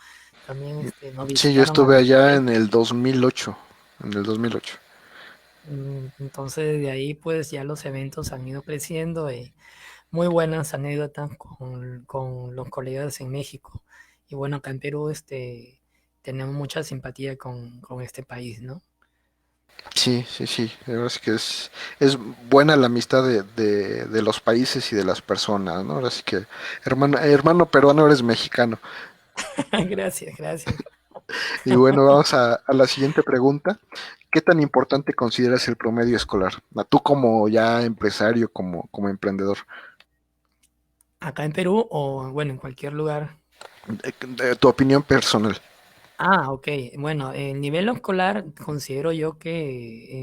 También nos Sí, yo visitaron a estuve allá Monterrey. en el 2008. En el 2008. Entonces de ahí pues ya los eventos han ido creciendo y muy buenas anécdotas con los colegas en México. Y bueno, acá en Perú tenemos mucha simpatía con este país, ¿no? Sí, sí, sí. La verdad es que es buena la amistad de los países y de las personas, ¿no? Ahora sí que, hermano peruano, eres mexicano. Gracias, gracias. Y bueno, vamos a la siguiente pregunta. ¿Qué tan importante consideras el promedio escolar? Tú como ya empresario, como emprendedor. Acá en Perú o bueno, en cualquier lugar. Tu opinión personal. Ah, ok. Bueno, el nivel escolar considero yo que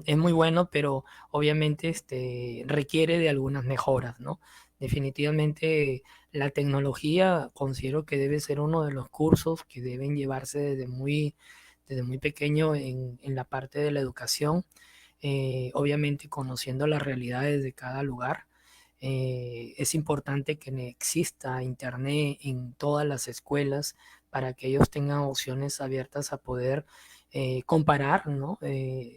es muy bueno, pero obviamente requiere de algunas mejoras, ¿no? Definitivamente la tecnología considero que debe ser uno de los cursos que deben llevarse desde muy pequeño en la parte de la educación, obviamente conociendo las realidades de cada lugar. Es importante que exista internet en todas las escuelas para que ellos tengan opciones abiertas a poder comparar, ¿no?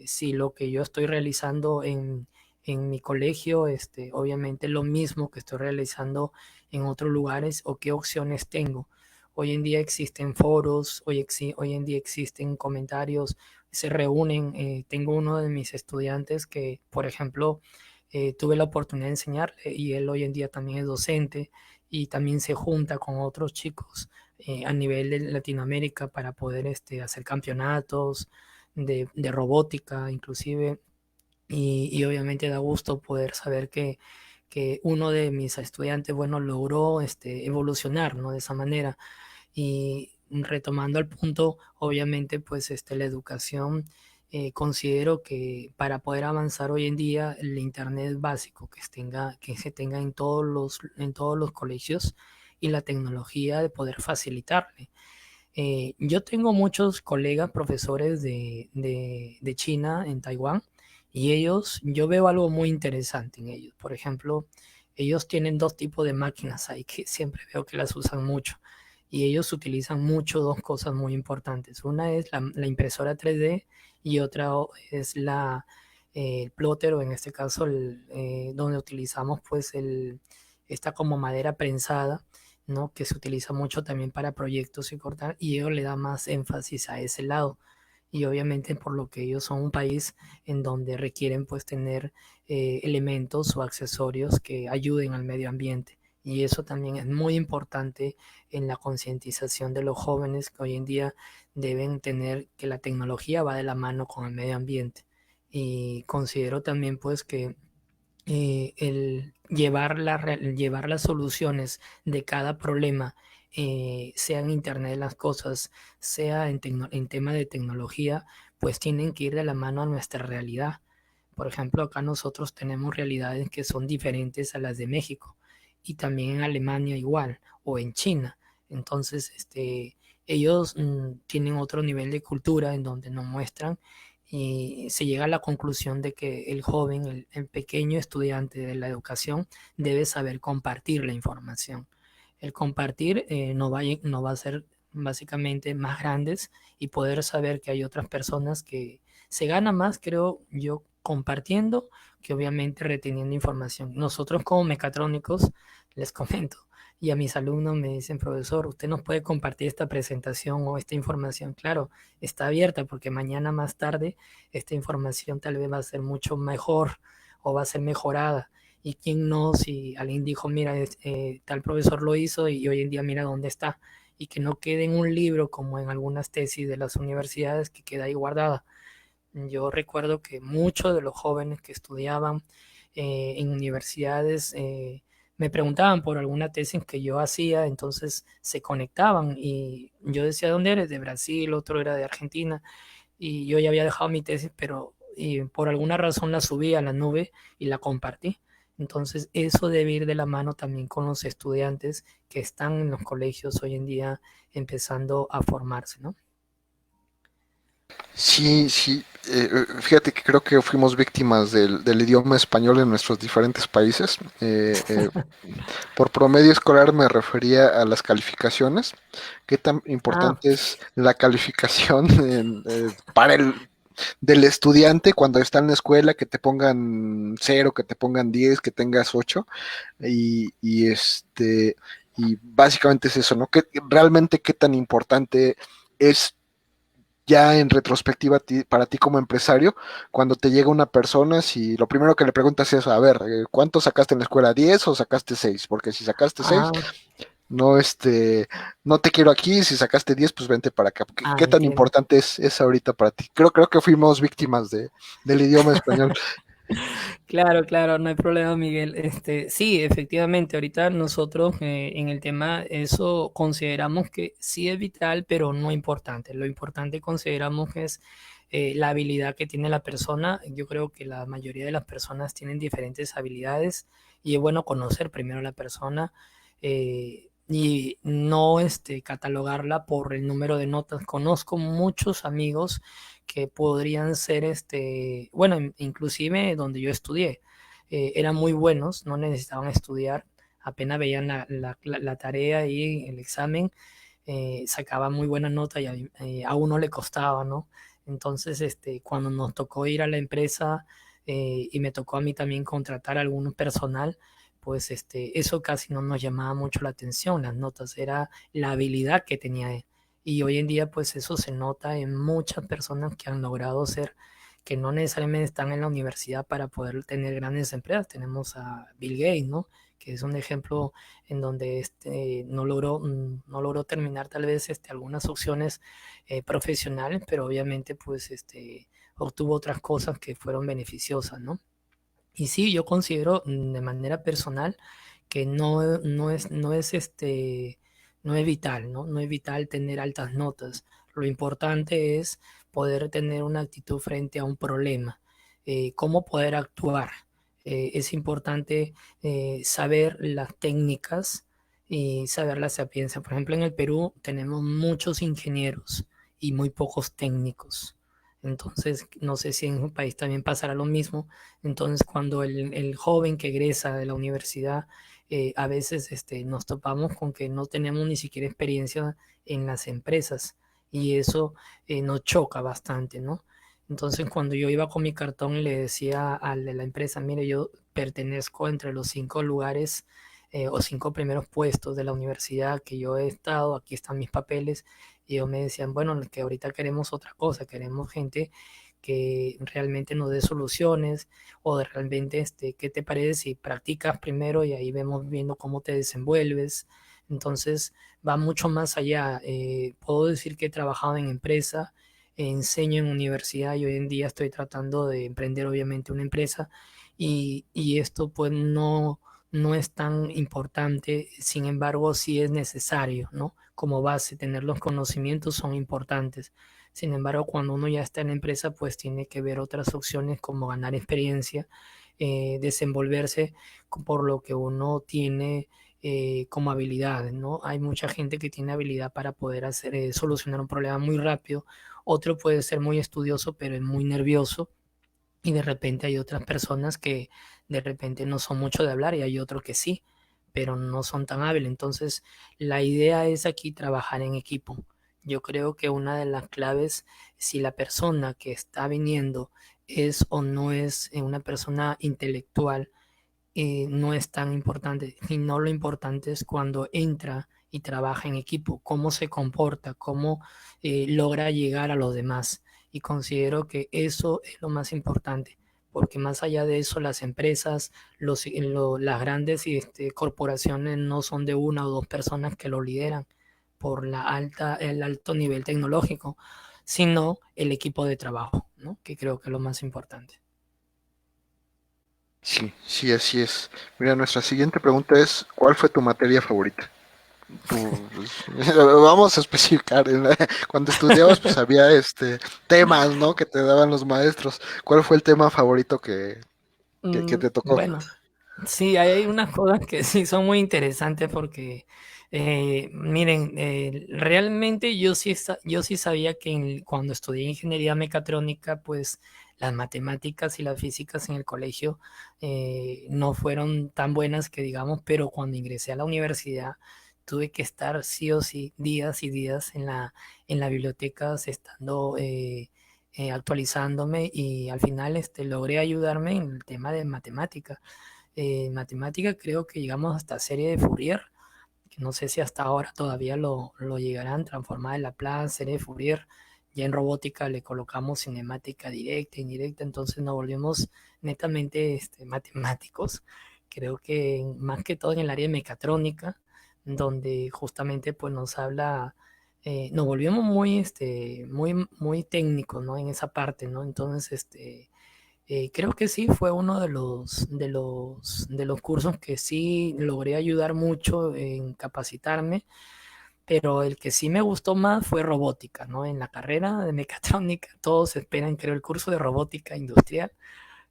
Si lo que yo estoy realizando en mi colegio, obviamente lo mismo que estoy realizando en otros lugares o qué opciones tengo. Hoy en día existen foros, hoy en día existen comentarios, se reúnen. Tengo uno de mis estudiantes que, por ejemplo, tuve la oportunidad de enseñarle y él hoy en día también es docente y también se junta con otros chicos a nivel de Latinoamérica para poder hacer campeonatos de robótica inclusive y obviamente da gusto poder saber que uno de mis estudiantes, bueno, logró evolucionar, ¿no? De esa manera. Y retomando el punto, obviamente, pues la educación considero que para poder avanzar hoy en día el internet básico que se tenga en todos los colegios y la tecnología de poder facilitarle. Yo tengo muchos colegas profesores de China en Taiwán y yo veo algo muy interesante en ellos. Por ejemplo, ellos tienen dos tipos de máquinas ahí que siempre veo que las usan mucho y ellos utilizan mucho dos cosas muy importantes. Una es la impresora 3D y otra es el plotter o en este caso donde utilizamos pues esta como madera prensada, ¿no? Que se utiliza mucho también para proyectos y cortar, y ellos le da más énfasis a ese lado. Y obviamente por lo que ellos son un país en donde requieren pues tener elementos o accesorios que ayuden al medio ambiente. Y eso también es muy importante en la concientización de los jóvenes que hoy en día deben tener que la tecnología va de la mano con el medio ambiente. Y considero también pues que el llevar las soluciones de cada problema, sea en Internet de las Cosas, sea en tema de tecnología, pues tienen que ir de la mano a nuestra realidad. Por ejemplo, acá nosotros tenemos realidades que son diferentes a las de México y también en Alemania igual o en China. Entonces, ellos tienen otro nivel de cultura en donde nos muestran y se llega a la conclusión de que el joven, el pequeño estudiante de la educación debe saber compartir la información. El compartir no va a ser básicamente más grandes y poder saber que hay otras personas que se gana más, creo yo, compartiendo que obviamente reteniendo información. Nosotros como mecatrónicos, les comento, y a mis alumnos me dicen, profesor, usted nos puede compartir esta presentación o esta información. Claro, está abierta porque mañana más tarde esta información tal vez va a ser mucho mejor o va a ser mejorada. Y quién no, si alguien dijo, mira, tal profesor lo hizo y hoy en día mira dónde está. Y que no quede en un libro como en algunas tesis de las universidades que queda ahí guardada. Yo recuerdo que muchos de los jóvenes que estudiaban en universidades me preguntaban por alguna tesis que yo hacía, entonces se conectaban y yo decía, ¿dónde eres? De Brasil, otro era de Argentina y yo ya había dejado mi tesis, pero por alguna razón la subí a la nube y la compartí. Entonces eso debe ir de la mano también con los estudiantes que están en los colegios hoy en día empezando a formarse, ¿no? Sí, sí, fíjate que creo que fuimos víctimas del idioma español en nuestros diferentes países. Por promedio escolar me refería a las calificaciones. ¿Qué tan Ah, importante es la calificación para el del estudiante cuando está en la escuela, que te pongan 0, que te pongan 10, que tengas 8 y básicamente es eso, ¿no? ¿Qué, realmente qué tan importante es ya en retrospectiva para ti como empresario, cuando te llega una persona, si lo primero que le preguntas es, a ver, ¿cuánto sacaste en la escuela? ¿10 o sacaste 6? Porque si sacaste 6 ah, no, no te quiero aquí, si sacaste 10 pues vente para acá. ¿Qué tan entiendo. importante es ahorita para ti? Creo que fuimos víctimas del idioma español. Claro, claro, no hay problema, Miguel. Sí, efectivamente, ahorita nosotros en el tema eso consideramos que sí es vital, pero no importante. Lo importante consideramos que es la habilidad que tiene la persona. Yo creo que la mayoría de las personas tienen diferentes habilidades y es bueno conocer primero a la persona y no catalogarla por el número de notas. Conozco muchos amigos que podrían ser, bueno, inclusive donde yo estudié, eran muy buenos, no necesitaban estudiar, apenas veían la tarea y el examen, sacaban muy buena nota y a uno le costaba, ¿no? Entonces, cuando nos tocó ir a la empresa y me tocó a mí también contratar a algún personal, pues eso casi no nos llamaba mucho la atención, las notas, era la habilidad que tenía él. Y hoy en día, pues eso se nota en muchas personas que han logrado ser, que no necesariamente están en la universidad para poder tener grandes empresas. Tenemos a Bill Gates, ¿no? Que es un ejemplo en donde no logró terminar tal vez algunas opciones profesionales, pero obviamente pues obtuvo otras cosas que fueron beneficiosas, ¿no? Y sí, yo considero de manera personal que no es vital, ¿no? No es vital tener altas notas. Lo importante es poder tener una actitud frente a un problema, cómo poder actuar. Es importante saber las técnicas y saber la sapiencia. Por ejemplo, en el Perú tenemos muchos ingenieros y muy pocos técnicos. Entonces, no sé si en un país también pasará lo mismo. Entonces, cuando el joven que egresa de la universidad, a veces nos topamos con que no tenemos ni siquiera experiencia en las empresas y eso nos choca bastante, ¿no? Entonces, cuando yo iba con mi cartón y le decía al de la empresa, mire, yo pertenezco entre los 5 lugares o 5 primeros puestos de la universidad que yo he estado, aquí están mis papeles, y ellos me decían, bueno, que ahorita queremos otra cosa, queremos gente que realmente nos dé soluciones o de realmente, ¿qué te parece si practicas primero y ahí vemos viendo cómo te desenvuelves? Entonces va mucho más allá. Puedo decir que he trabajado en empresa, enseño en universidad y hoy en día estoy tratando de emprender obviamente una empresa y esto pues no es tan importante, sin embargo sí es necesario, ¿no? Como base, tener los conocimientos son importantes. Sin embargo, cuando uno ya está en la empresa, pues tiene que ver otras opciones como ganar experiencia, desenvolverse por lo que uno tiene como habilidades, ¿no? Hay mucha gente que tiene habilidad para poder hacer, solucionar un problema muy rápido. Otro puede ser muy estudioso, pero es muy nervioso. Y de repente hay otras personas que de repente no son mucho de hablar y hay otros que sí, pero no son tan hábiles. Entonces, la idea es aquí trabajar en equipo. Yo creo que una de las claves, si la persona que está viniendo es o no es una persona intelectual, no es tan importante, sino lo importante es cuando entra y trabaja en equipo, cómo se comporta, cómo logra llegar a los demás. Y considero que eso es lo más importante, porque más allá de eso, las empresas, las grandes corporaciones no son de una o dos personas que lo lideran por el alto nivel tecnológico, sino el equipo de trabajo, ¿no? Que creo que es lo más importante. Sí, sí, así es. Mira, nuestra siguiente pregunta es, ¿cuál fue tu materia favorita? Pues, vamos a especificar. Cuando estudiabas, pues había temas, ¿no? Que te daban los maestros. ¿Cuál fue el tema favorito que te tocó? Bueno, sí, hay unas cosas que sí son muy interesantes porque, miren, realmente yo sí sabía que cuando estudié ingeniería mecatrónica, pues las matemáticas y las físicas en el colegio no fueron tan buenas que digamos, pero cuando ingresé a la universidad tuve que estar sí o sí días y días en la biblioteca estando actualizándome y al final logré ayudarme en el tema de matemática. Matemática creo que llegamos hasta serie de Fourier, que no sé si hasta ahora todavía lo llegarán, transformada en Laplace, serie de Fourier. Ya en robótica le colocamos cinemática directa, indirecta, entonces nos volvemos netamente matemáticos. Creo que más que todo en el área de mecatrónica, donde justamente pues nos habla, nos volvemos muy técnicos, ¿no? En esa parte, ¿no? Entonces, creo que sí, fue uno de los cursos que sí logré ayudar mucho en capacitarme, pero el que sí me gustó más fue robótica, ¿no? En la carrera de mecatrónica todos esperan, creo, el curso de robótica industrial,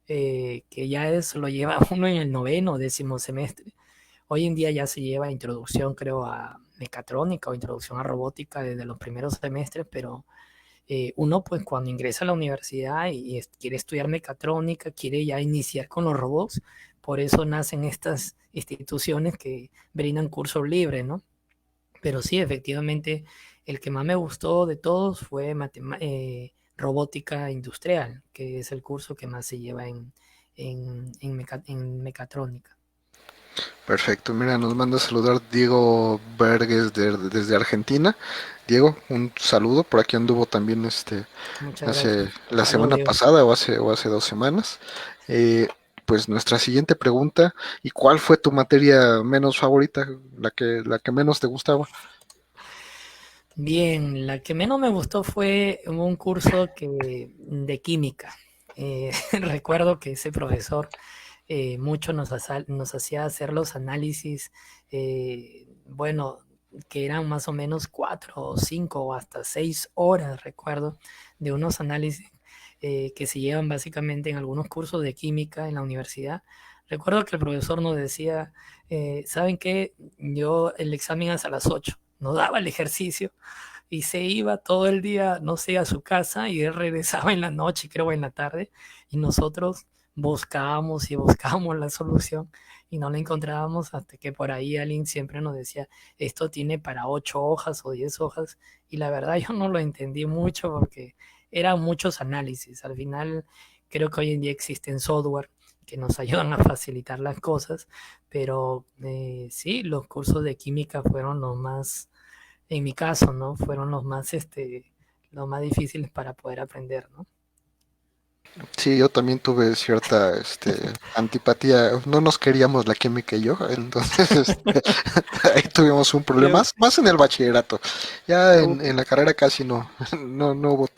que ya lo lleva uno en el noveno o 10.º semestre. Hoy en día ya se lleva introducción, creo, a mecatrónica o introducción a robótica desde los primeros semestres, pero uno pues cuando ingresa a la universidad y quiere estudiar mecatrónica, quiere ya iniciar con los robots, por eso nacen estas instituciones que brindan cursos libres, ¿no? Pero sí, efectivamente, el que más me gustó de todos fue robótica industrial, que es el curso que más se lleva en mecatrónica. Perfecto, mira, nos manda a saludar Diego Verges desde Argentina. Diego, un saludo. Por aquí anduvo también Muchas gracias. hace la Saludos, semana Diego. pasada o hace 2 semanas. Eh, pues nuestra siguiente pregunta, ¿y cuál fue tu materia menos favorita, la que menos te gustaba? Bien, la que menos me gustó fue un curso de química. Recuerdo que ese profesor mucho nos hacía hacer los análisis. Bueno, que eran más o menos 4 o 5 o hasta 6 horas, recuerdo, de unos análisis que se llevan básicamente en algunos cursos de química en la universidad. Recuerdo que el profesor nos decía, ¿saben qué? Yo el examen es a las 8, nos daba el ejercicio y se iba todo el día, no sé, a su casa y él regresaba en la noche, creo en la tarde, y nosotros buscábamos y buscábamos la solución y no la encontrábamos hasta que por ahí alguien siempre nos decía, esto tiene para 8 hojas o 10 hojas, y la verdad yo no lo entendí mucho porque eran muchos análisis. Al final creo que hoy en día existen software que nos ayudan a facilitar las cosas, pero sí, los cursos de química fueron los más, en mi caso, ¿no? Fueron los más difíciles para poder aprender, ¿no? Sí, yo también tuve cierta antipatía. No nos queríamos la química y yo, entonces ahí tuvimos un problema, Creo, más en el bachillerato. Ya uh, en la carrera casi no hubo.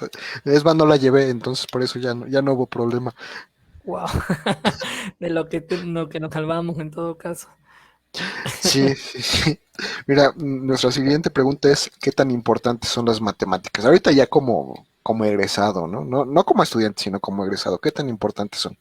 Es más, no la llevé, entonces por eso ya no hubo problema. wow, de lo que nos salvamos en todo caso. Sí, sí, sí. Mira, nuestra siguiente pregunta es, ¿qué tan importantes son las matemáticas? Ahorita ya como egresado, ¿no? No como estudiante, sino como egresado, ¿qué tan importantes son?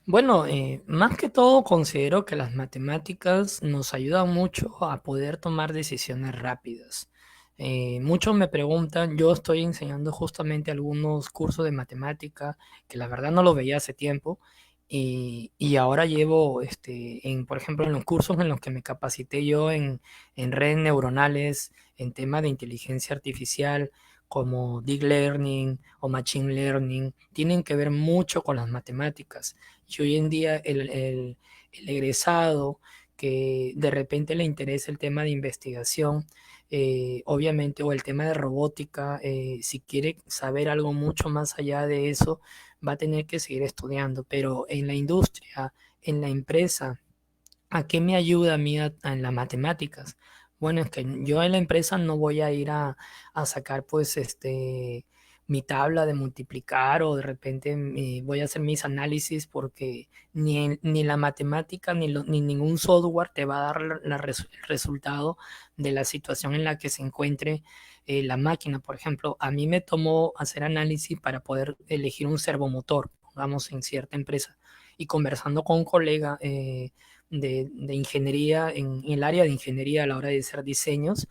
Bueno, más que todo considero que las matemáticas nos ayudan mucho a poder tomar decisiones rápidas. Muchos me preguntan, yo estoy enseñando justamente algunos cursos de matemática que la verdad no los veía hace tiempo, y ahora llevo, por ejemplo, en los cursos en los que me capacité yo en redes neuronales, en temas de inteligencia artificial, como Deep Learning o Machine Learning, tienen que ver mucho con las matemáticas. Y hoy en día el egresado que de repente le interesa el tema de investigación, obviamente, o el tema de robótica, si quiere saber algo mucho más allá de eso, va a tener que seguir estudiando. Pero en la industria, en la empresa, ¿a qué me ayuda a mí en las matemáticas? Bueno, es que yo en la empresa no voy a ir a sacar pues mi tabla de multiplicar, o de repente voy a hacer mis análisis, porque ni la matemática ni ningún software te va a dar el resultado de la situación en la que se encuentre la máquina. Por ejemplo, a mí me tomó hacer análisis para poder elegir un servomotor, pongamos, en cierta empresa. Y conversando con un colega, de ingeniería, en el área de ingeniería a la hora de hacer diseños,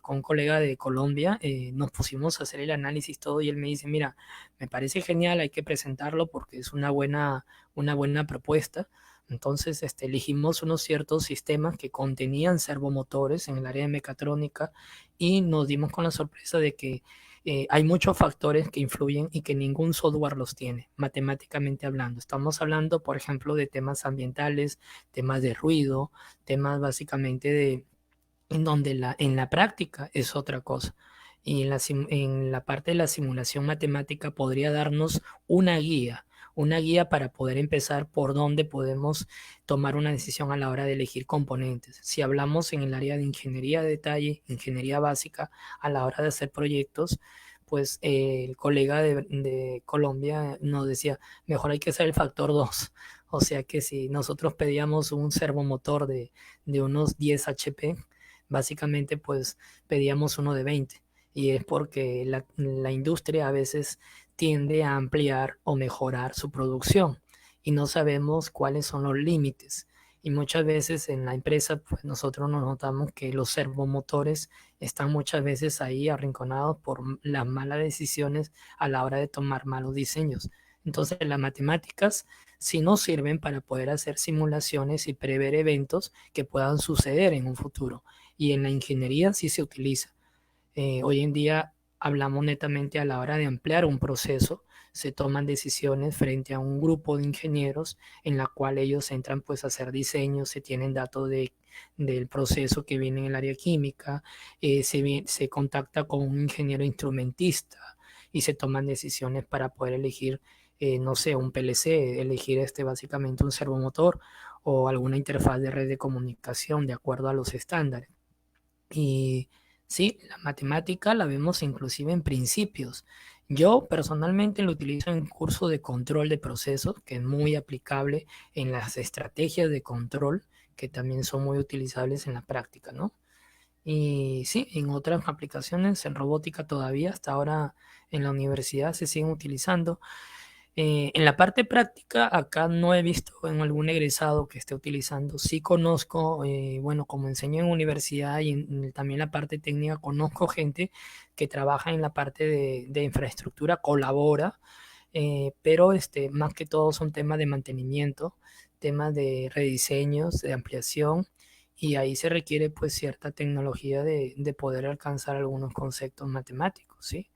con un colega de Colombia, nos pusimos a hacer el análisis todo, y él me dice, mira, me parece genial, hay que presentarlo porque es una buena propuesta. Entonces, elegimos unos ciertos sistemas que contenían servomotores en el área de mecatrónica, y nos dimos con la sorpresa de que hay muchos factores que influyen y que ningún software los tiene, matemáticamente hablando. Estamos hablando, por ejemplo, de temas ambientales, temas de ruido, temas básicamente en donde en la práctica es otra cosa. Y en la parte de la simulación matemática podría darnos una guía para poder empezar por dónde podemos tomar una decisión a la hora de elegir componentes. Si hablamos en el área de ingeniería de detalle, ingeniería básica, a la hora de hacer proyectos, pues el colega de Colombia nos decía, mejor hay que hacer el factor 2. O sea que si nosotros pedíamos un servomotor de unos 10 HP, básicamente pues pedíamos uno de 20, y es porque la industria a veces tiende a ampliar o mejorar su producción y no sabemos cuáles son los límites. Y muchas veces en la empresa, pues nosotros nos notamos que los servomotores están muchas veces ahí arrinconados por las malas decisiones a la hora de tomar malos diseños. Entonces las matemáticas sí nos sirven para poder hacer simulaciones y prever eventos que puedan suceder en un futuro. Y en la ingeniería sí se utiliza. Hoy en día hablamos netamente a la hora de ampliar un proceso, se toman decisiones frente a un grupo de ingenieros en la cual ellos entran pues a hacer diseños, se tienen datos del proceso que viene en el área química, se contacta con un ingeniero instrumentista y se toman decisiones para poder elegir, no sé, un PLC, elegir básicamente un servomotor o alguna interfaz de red de comunicación de acuerdo a los estándares. Y sí, la matemática la vemos inclusive en principios. Yo personalmente lo utilizo en curso de control de procesos, que es muy aplicable en las estrategias de control, que también son muy utilizables en la práctica, ¿no? Y sí, en otras aplicaciones, en robótica todavía, hasta ahora en la universidad se siguen utilizando. En la parte práctica, acá no he visto en algún egresado que esté utilizando. Sí conozco, bueno, como enseño en universidad y también la parte técnica, conozco gente que trabaja en la parte de infraestructura, colabora, pero más que todo son temas de mantenimiento, temas de rediseños, de ampliación, y ahí se requiere pues cierta tecnología de poder alcanzar algunos conceptos matemáticos, ¿sí?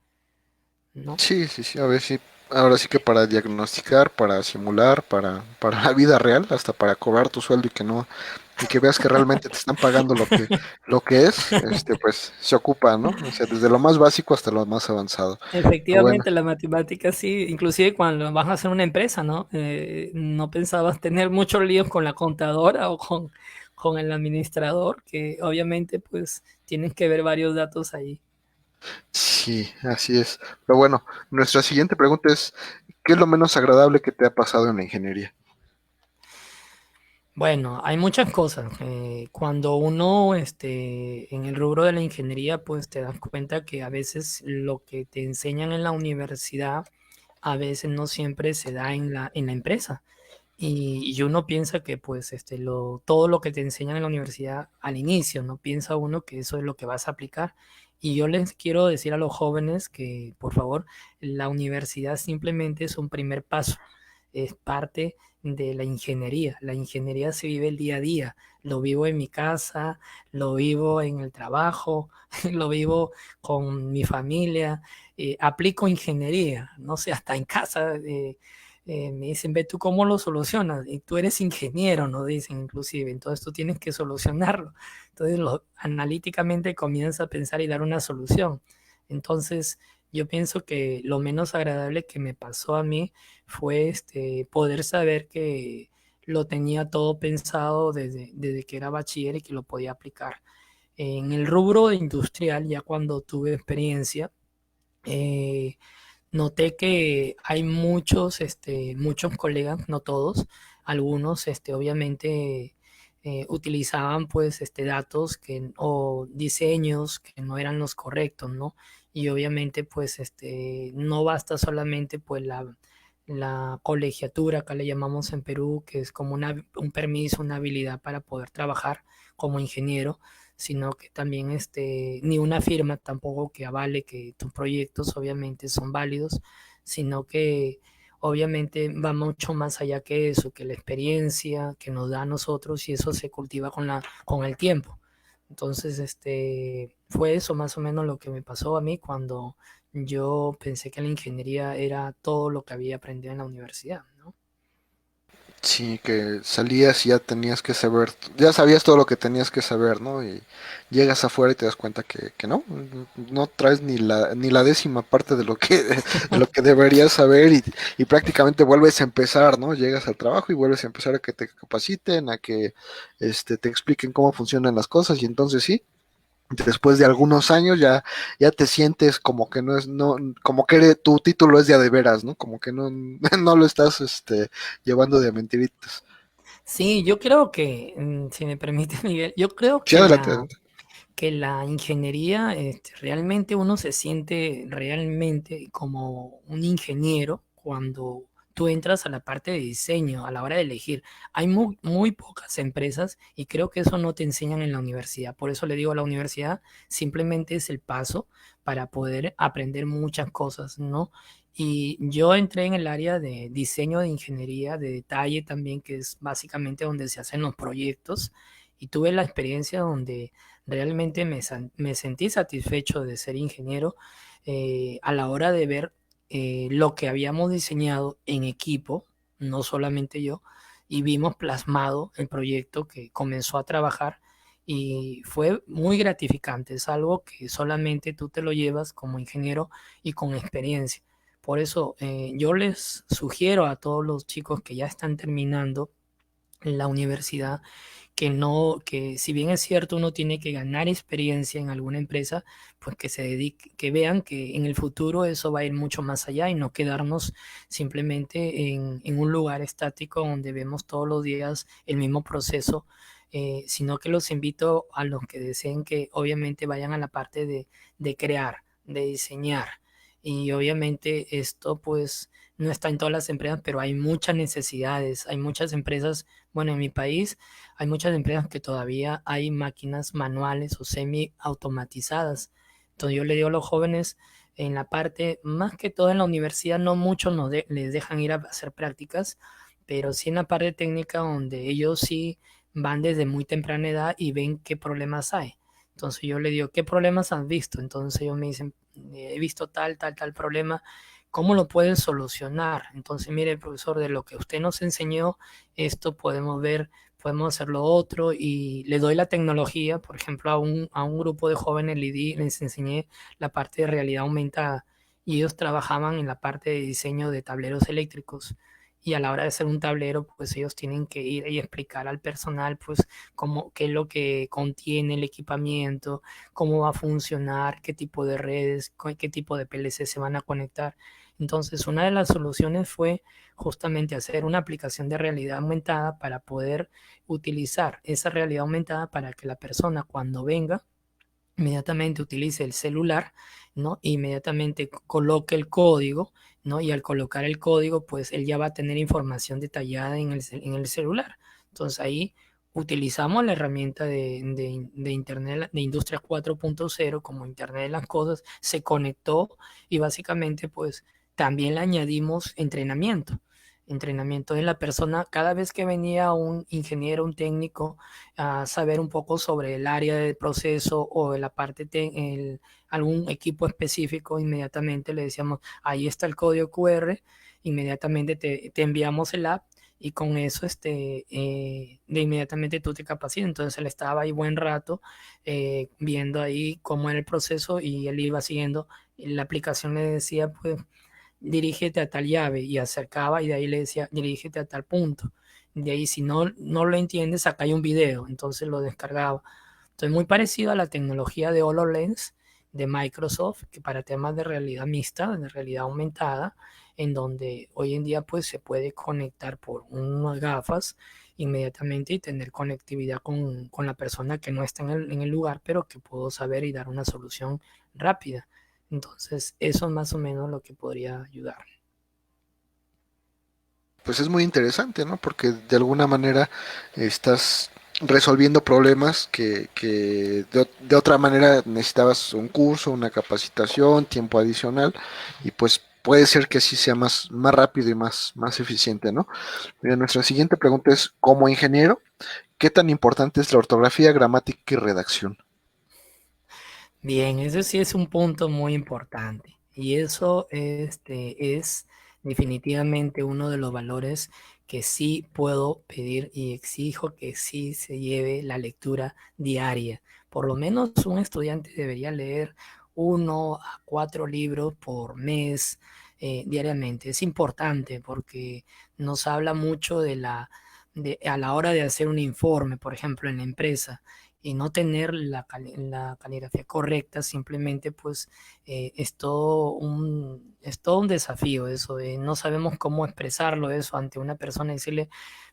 ¿No? Sí, sí, sí, a ver si, ahora sí que para diagnosticar, para simular, para la vida real, hasta para cobrar tu sueldo y que veas que realmente te están pagando lo que es, pues se ocupa, ¿no? O sea, desde lo más básico hasta lo más avanzado. Pero bueno, Efectivamente, la matemática sí, inclusive cuando vas a hacer una empresa, ¿no? No pensabas tener muchos líos con la contadora o con el administrador, que obviamente pues tienes que ver varios datos ahí. sí, así es. Pero bueno, nuestra siguiente pregunta es, ¿qué es lo menos agradable que te ha pasado en la ingeniería? Bueno, hay muchas cosas. Cuando uno en el rubro de la ingeniería, pues te das cuenta que a veces lo que te enseñan en la universidad, a veces no siempre se da en la empresa. Y uno piensa que pues todo lo que te enseñan en la universidad al inicio, no piensa uno que eso es lo que vas a aplicar. Y yo les quiero decir a los jóvenes que por favor, la universidad simplemente es un primer paso, es parte de la ingeniería. La ingeniería se vive el día a día. Lo vivo en mi casa, lo vivo en el trabajo, lo vivo con mi familia. Aplico ingeniería, no sé, hasta en casa. Me dicen, ve tú cómo lo solucionas. Y tú eres ingeniero, nos dicen inclusive. Entonces tú tienes que solucionarlo. Entonces analíticamente comienza a pensar y dar una solución. Entonces yo pienso que lo menos agradable que me pasó a mí fue poder saber que lo tenía todo pensado desde que era bachiller y que lo podía aplicar. En el rubro industrial, ya cuando tuve experiencia, eh, noté que hay muchos colegas, no todos, algunos, obviamente utilizaban pues datos o diseños que no eran los correctos, ¿no? Y obviamente pues no basta solamente pues la colegiatura, acá le llamamos en Perú, que es como un permiso, una habilidad para poder trabajar como ingeniero, sino que también ni una firma tampoco que avale que tus proyectos obviamente son válidos, sino que obviamente va mucho más allá que eso, que la experiencia que nos da a nosotros y eso se cultiva con el tiempo. Entonces, fue eso más o menos lo que me pasó a mí cuando yo pensé que la ingeniería era todo lo que había aprendido en la universidad, ¿no? Sí, que salías y ya tenías que saber, ya sabías todo lo que tenías que saber, ¿no? Y llegas afuera y te das cuenta que no, no traes ni la décima parte de lo que deberías saber y prácticamente vuelves a empezar, ¿no? Llegas al trabajo y vuelves a empezar a que te capaciten, a que te expliquen cómo funcionan las cosas y entonces sí, después de algunos años ya te sientes como que no es, no, como que tu título es de veras, ¿no? Como que no, no lo estás llevando de mentiritas. Sí, yo creo que, si me permite, Miguel, yo creo Sí, adelante, adelante. que la ingeniería, realmente uno se siente realmente como un ingeniero cuando tú entras a la parte de diseño, a la hora de elegir. Hay muy pocas empresas y creo que eso no te enseñan en la universidad. Por eso le digo a la universidad, simplemente es el paso para poder aprender muchas cosas, ¿no? Y yo entré en el área de diseño de ingeniería, de detalle también, que es básicamente donde se hacen los proyectos. Y tuve la experiencia donde realmente me sentí satisfecho de ser ingeniero a la hora de ver lo que habíamos diseñado en equipo, no solamente yo, y vimos plasmado el proyecto que comenzó a trabajar y fue muy gratificante. Es algo que solamente tú te lo llevas como ingeniero y con experiencia. Por eso yo les sugiero a todos los chicos que ya están terminando la universidad que no, que si bien es cierto uno tiene que ganar experiencia en alguna empresa, pues que se dedique, que vean que en el futuro eso va a ir mucho más allá y no quedarnos simplemente en un lugar estático donde vemos todos los días el mismo proceso, sino que los invito a los que deseen que obviamente vayan a la parte de crear, de diseñar. Y obviamente esto pues no está en todas las empresas, pero hay muchas necesidades, hay muchas empresas, bueno, en mi país hay muchas empresas que todavía hay máquinas manuales o semi automatizadas. Entonces yo le digo a los jóvenes en la parte, más que todo en la universidad, no muchos les dejan ir a hacer prácticas, pero sí en la parte técnica donde ellos sí van desde muy temprana edad y ven qué problemas hay. Entonces yo le digo, ¿qué problemas han visto? Entonces ellos me dicen, he visto tal problema, ¿cómo lo pueden solucionar? Entonces, mire, profesor, de lo que usted nos enseñó, esto podemos ver, podemos hacer lo otro y le doy la tecnología, por ejemplo, a un grupo de jóvenes les enseñé la parte de realidad aumentada y ellos trabajaban en la parte de diseño de tableros eléctricos. Y a la hora de hacer un tablero, pues ellos tienen que ir y explicar al personal, pues, cómo, qué es lo que contiene el equipamiento, cómo va a funcionar, qué tipo de redes, qué tipo de PLC se van a conectar. Entonces, una de las soluciones fue justamente hacer una aplicación de realidad aumentada para poder utilizar esa realidad aumentada para que la persona cuando venga inmediatamente utilice el celular, ¿no? Inmediatamente coloque el código, ¿no? Y al colocar el código, pues él ya va a tener información detallada en el celular. Entonces ahí utilizamos la herramienta de Internet, de Industria 4.0 como Internet de las Cosas, se conectó y básicamente pues también le añadimos entrenamiento. Entrenamiento de la persona, cada vez que venía un ingeniero, un técnico, a saber un poco sobre el área del proceso o de la parte, algún equipo específico, inmediatamente le decíamos, ahí está el código QR, inmediatamente te enviamos el app y con eso de inmediatamente tú te capacitas. Entonces él estaba ahí buen rato viendo ahí cómo era el proceso y él iba siguiendo. La aplicación le decía, pues, dirígete a tal llave y acercaba y de ahí le decía, dirígete a tal punto. De ahí, si no lo entiendes, acá hay un video, entonces lo descargaba. Entonces, muy parecido a la tecnología de HoloLens de Microsoft, que para temas de realidad mixta, de realidad aumentada, en donde hoy en día pues se puede conectar por unas gafas inmediatamente y tener conectividad con la persona que no está en el lugar, pero que puedo saber y dar una solución rápida. Entonces, eso es más o menos lo que podría ayudar. Pues es muy interesante, ¿no? Porque de alguna manera estás resolviendo problemas de otra manera necesitabas un curso, una capacitación, tiempo adicional, y pues puede ser que así sea más rápido y más eficiente, ¿no? Mira, nuestra siguiente pregunta es, como ingeniero, ¿qué tan importante es la ortografía, gramática y redacción? Bien, eso sí es un punto muy importante y eso es definitivamente uno de los valores que sí puedo pedir y exijo que sí se lleve la lectura diaria. Por lo menos un estudiante debería leer 1 a 4 libros por mes diariamente. Es importante porque nos habla mucho a la hora de hacer un informe, por ejemplo, en la empresa y no tener la caligrafía correcta, simplemente pues es todo un desafío eso, no sabemos cómo expresarlo eso ante una persona y decirle,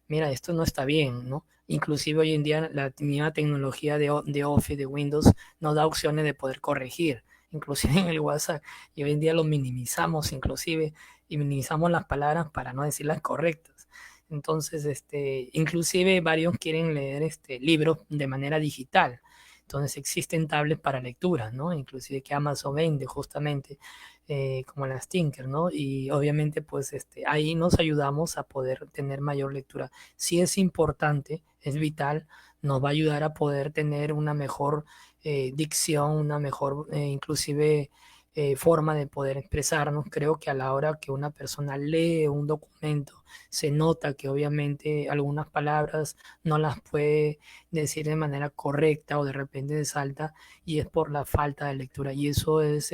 mira, esto no está bien, ¿no? Inclusive hoy en día la misma tecnología de Office, de Windows, nos da opciones de poder corregir, inclusive en el WhatsApp, y hoy en día lo minimizamos inclusive, y minimizamos las palabras para no decirlas correctas. Entonces, inclusive varios quieren leer libros de manera digital. Entonces existen tablets para lectura, ¿no? Inclusive que Amazon vende justamente como las Tinker, ¿no? Y obviamente pues ahí nos ayudamos a poder tener mayor lectura. Sí es importante, es vital, nos va a ayudar a poder tener una mejor dicción, una mejor inclusive forma de poder expresarnos. Creo que a la hora que una persona lee un documento, se nota que obviamente algunas palabras no las puede decir de manera correcta o de repente salta y es por la falta de lectura y eso es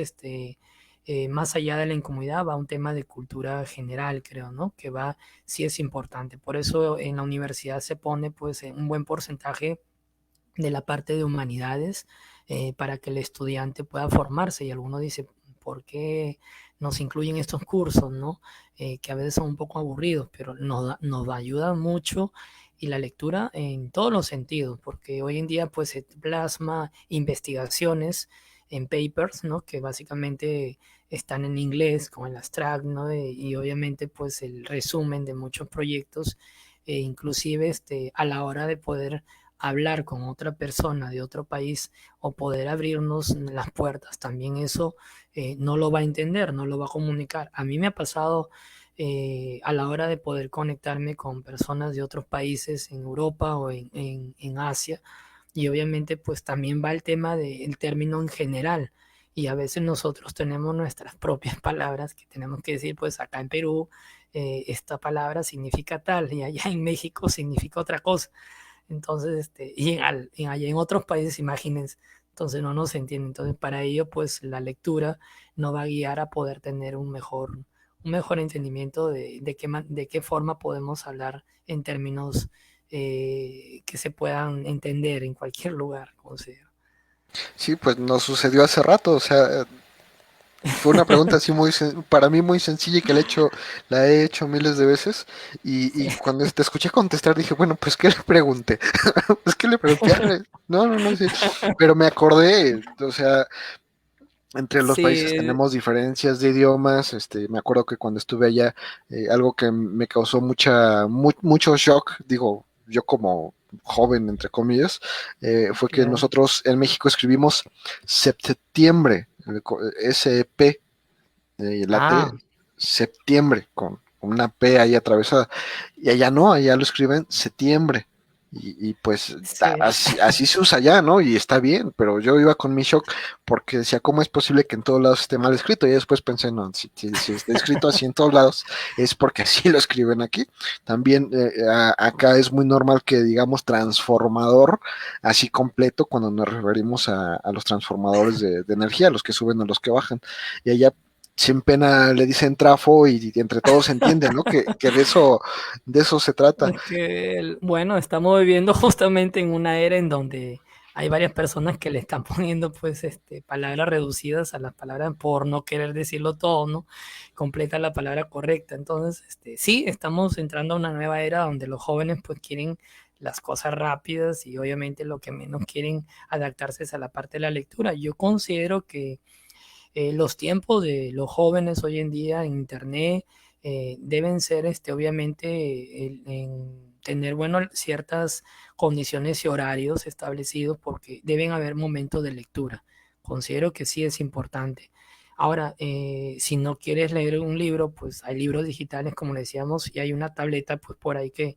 más allá de la incomodidad, va un tema de cultura general, creo, ¿no? Que va, sí es importante. Por eso en la universidad se pone pues un buen porcentaje de la parte de humanidades para que el estudiante pueda formarse. Y alguno dice, ¿por qué nos incluyen estos cursos, no? Que a veces son un poco aburridos, pero nos ayuda mucho y la lectura en todos los sentidos, porque hoy en día pues se plasma investigaciones en papers, ¿no? Que básicamente están en inglés, como el abstract, ¿no? Y obviamente pues el resumen de muchos proyectos, inclusive a la hora de poder hablar con otra persona de otro país o poder abrirnos las puertas, también eso no lo va a entender, no lo va a comunicar. A mí me ha pasado a la hora de poder conectarme con personas de otros países en Europa o en Asia, y obviamente pues también va el tema del término en general. Y a veces nosotros tenemos nuestras propias palabras que tenemos que decir, pues acá en Perú esta palabra significa tal y allá en México significa otra cosa. Entonces, allá en otros países, imagínense, entonces no nos entiende. Entonces, para ello, pues la lectura nos va a guiar a poder tener un mejor entendimiento de qué forma podemos hablar en términos que se puedan entender en cualquier lugar, considero. Sí, pues nos sucedió hace rato, o sea, fue una pregunta así para mí muy sencilla y que la he hecho miles de veces y Sí. cuando te escuché contestar dije, bueno, pues ¿qué le pregunté? Pues ¿qué le pregunté? No, no, no, sí, pero me acordé, o sea, entre los países Sí, tenemos diferencias de idiomas, me acuerdo que cuando estuve allá, algo que me causó mucho shock, digo, yo como joven, entre comillas, fue que claro. nosotros en México escribimos septiembre, SEP, la Ah, T, septiembre, con una P ahí atravesada. Y allá no, allá lo escriben septiembre. Y pues sí. así se usa allá, ¿no? Y está bien, pero yo iba con mi shock porque decía, ¿cómo es posible que en todos lados esté mal escrito? Y después pensé, no, si está escrito así en todos lados, es porque así lo escriben aquí. También acá es muy normal que digamos transformador así completo cuando nos referimos a los transformadores de energía, los que suben a los que bajan. Y allá sin pena le dicen trafo y entre todos se entiende, ¿no? Que de eso se trata. Es que, bueno, estamos viviendo justamente en una era en donde hay varias personas que le están poniendo pues palabras reducidas a las palabras por no querer decirlo todo, ¿no? Completa la palabra correcta. Entonces, sí, estamos entrando a una nueva era donde los jóvenes pues quieren las cosas rápidas y obviamente lo que menos quieren adaptarse es a la parte de la lectura. Yo considero que los tiempos de los jóvenes hoy en día en Internet deben ser, obviamente, en tener, bueno, ciertas condiciones y horarios establecidos porque deben haber momentos de lectura. Considero que sí es importante. Ahora, si no quieres leer un libro, pues hay libros digitales, como le decíamos, y hay una tableta, pues por ahí que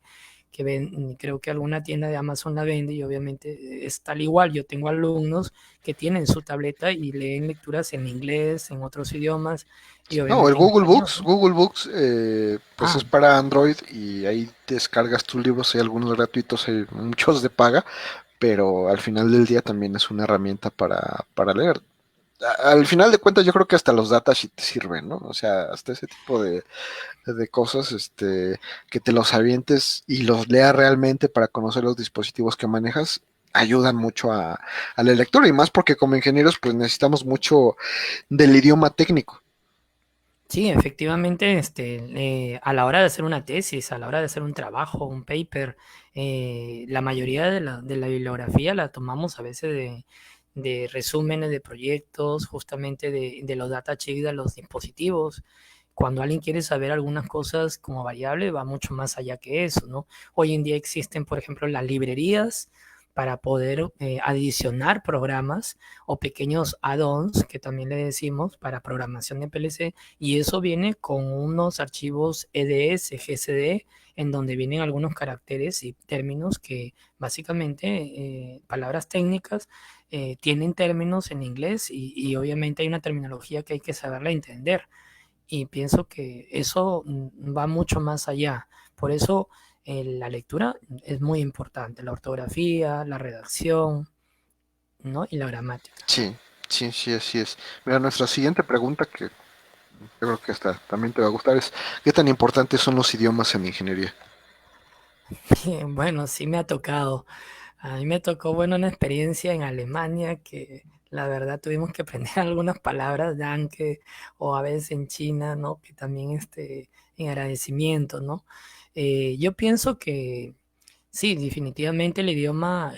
ven, creo que alguna tienda de Amazon la vende y obviamente es tal igual. Yo tengo alumnos que tienen su tableta y leen lecturas en inglés, en otros idiomas y No, el obviamente en español, ¿no? Google Books, pues Ah, es para Android y ahí descargas tus libros, hay algunos gratuitos, hay muchos de paga, pero al final del día también es una herramienta para leer. Al final de cuentas yo creo que hasta los datasheets te sirven, ¿no? O sea, hasta ese tipo de cosas, que te los avientes y los leas realmente para conocer los dispositivos que manejas, ayudan mucho a la lectura y más porque como ingenieros pues necesitamos mucho del idioma técnico. sí, efectivamente, a la hora de hacer una tesis, a la hora de hacer un trabajo, un paper, la mayoría de la bibliografía la tomamos a veces de resúmenes de proyectos, justamente de los datasheets de los dispositivos. Cuando alguien quiere saber algunas cosas como variable, va mucho más allá que eso, ¿no? Hoy en día existen, por ejemplo, las librerías para poder adicionar programas o pequeños add-ons que también le decimos para programación de PLC, y eso viene con unos archivos EDS, GCD, en donde vienen algunos caracteres y términos que básicamente, palabras técnicas, tienen términos en inglés y obviamente hay una terminología que hay que saberla entender. Y pienso que eso va mucho más allá. Por eso la lectura es muy importante, la ortografía, la redacción, ¿no? Y la gramática. Sí, Sí, sí, así es. Mira, nuestra siguiente pregunta, que yo creo que hasta también te va a gustar, es ¿qué tan importantes son los idiomas en ingeniería? Bueno, sí me ha tocado. A mí me tocó, bueno, una experiencia en Alemania que la verdad tuvimos que aprender algunas palabras, danke, o a veces en China, ¿no? Que también en agradecimiento, ¿no? Yo pienso que sí, definitivamente el idioma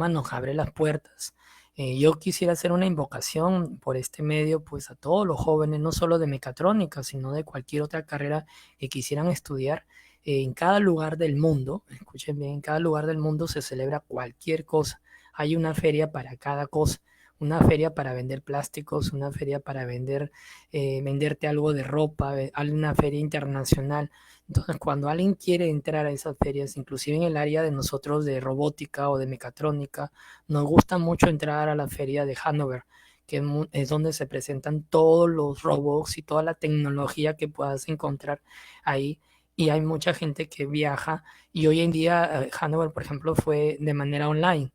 nos abre las puertas. Yo quisiera hacer una invocación por este medio, pues a todos los jóvenes, no solo de mecatrónica, sino de cualquier otra carrera que quisieran estudiar. En cada lugar del mundo, escuchen bien, en cada lugar del mundo se celebra cualquier cosa. Hay una feria para cada cosa. Una feria para vender plásticos, una feria para venderte algo de ropa, hay una feria internacional. Entonces, cuando alguien quiere entrar a esas ferias, inclusive en el área de nosotros de robótica o de mecatrónica, nos gusta mucho entrar a la feria de Hannover, que es donde se presentan todos los robots y toda la tecnología que puedas encontrar ahí. Y hay mucha gente que viaja y hoy en día Hannover, por ejemplo, fue de manera online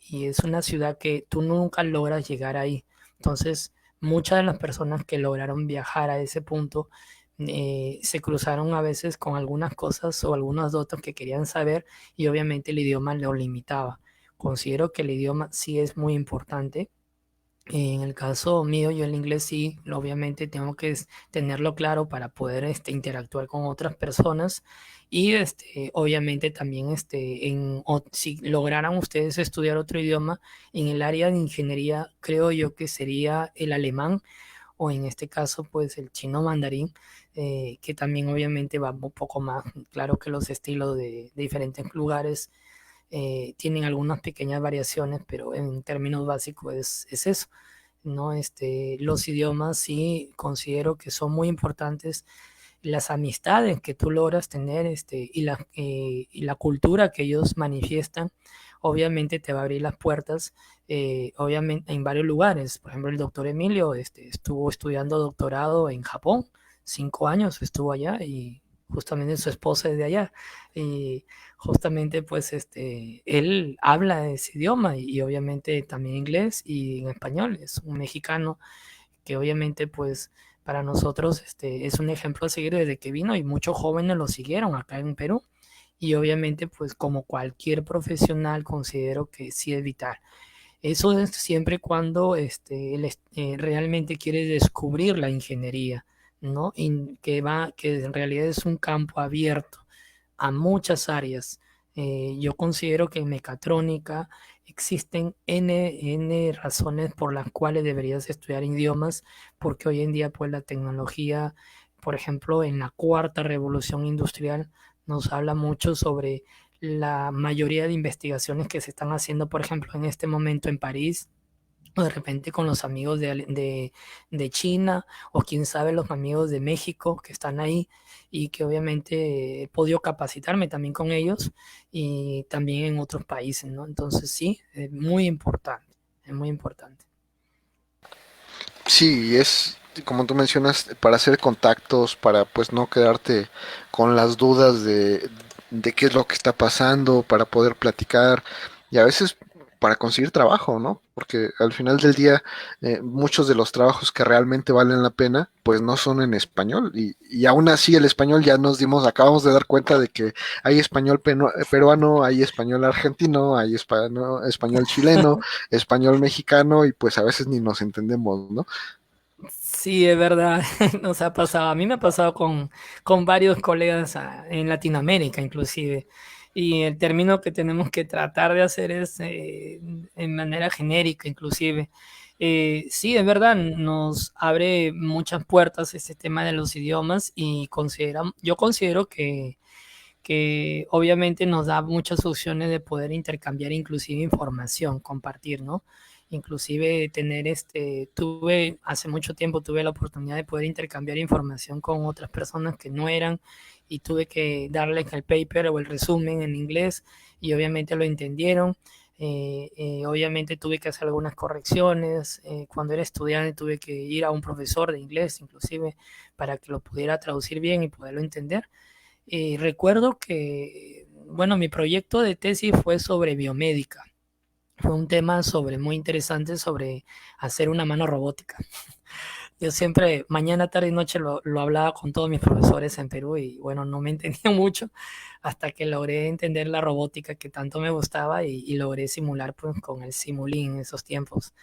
y es una ciudad que tú nunca logras llegar ahí. Entonces, muchas de las personas que lograron viajar a ese punto se cruzaron a veces con algunas cosas o algunos datos que querían saber y obviamente el idioma lo limitaba. Considero que el idioma sí es muy importante. En el caso mío, yo el inglés sí, obviamente tengo que tenerlo claro para poder interactuar con otras personas y obviamente también si lograran ustedes estudiar otro idioma en el área de ingeniería, creo yo que sería el alemán o en este caso pues el chino mandarín, que también obviamente va un poco más, claro que los estilos de diferentes lugares tienen algunas pequeñas variaciones, pero en términos básicos es eso, ¿no? Los idiomas sí considero que son muy importantes, las amistades que tú logras tener y la cultura que ellos manifiestan, obviamente te va a abrir las puertas, obviamente en varios lugares. Por ejemplo, el doctor Emilio estuvo estudiando doctorado en Japón, 5 años estuvo allá y justamente su esposa es de allá. Y justamente pues él habla ese idioma y obviamente también inglés y en español. Es un mexicano que obviamente pues para nosotros es un ejemplo a seguir desde que vino y muchos jóvenes lo siguieron acá en Perú. Y obviamente pues como cualquier profesional considero que sí es vital. Eso es siempre cuando realmente quiere descubrir la ingeniería, ¿no? Y que en realidad es un campo abierto a muchas áreas. Yo considero que en mecatrónica existen N razones por las cuales deberías estudiar idiomas, porque hoy en día pues la tecnología, por ejemplo, en la cuarta revolución industrial, nos habla mucho sobre la mayoría de investigaciones que se están haciendo, por ejemplo, en este momento en París, o de repente con los amigos de China, o quién sabe los amigos de México que están ahí y que obviamente he podido capacitarme también con ellos y también en otros países, ¿no? Entonces sí, es muy importante. Sí, es como tú mencionas, para hacer contactos, para pues no quedarte con las dudas de qué es lo que está pasando, para poder platicar y a veces para conseguir trabajo, ¿no? Porque al final del día muchos de los trabajos que realmente valen la pena pues no son en español y aún así el español ya nos dimos, acabamos de dar cuenta de que hay español peruano, hay español argentino, hay español chileno, español mexicano y pues a veces ni nos entendemos, ¿no? Sí, es verdad, nos ha pasado, a mí me ha pasado con varios colegas en Latinoamérica inclusive, y el término que tenemos que tratar de hacer es en manera genérica inclusive. Sí, es verdad, nos abre muchas puertas este tema de los idiomas y yo considero que obviamente nos da muchas opciones de poder intercambiar inclusive información, compartir, ¿no? Inclusive hace mucho tiempo tuve la oportunidad de poder intercambiar información con otras personas que no eran y tuve que darles el paper o el resumen en inglés y obviamente lo entendieron. Obviamente tuve que hacer algunas correcciones. Cuando era estudiante tuve que ir a un profesor de inglés inclusive para que lo pudiera traducir bien y poderlo entender. Recuerdo que, bueno, mi proyecto de tesis fue sobre biomédica fue un tema muy interesante sobre hacer una mano robótica. Yo siempre, mañana, tarde y noche, lo hablaba con todos mis profesores en Perú y bueno, no me entendía mucho hasta que logré entender la robótica que tanto me gustaba y logré simular pues, con el Simulink en esos tiempos,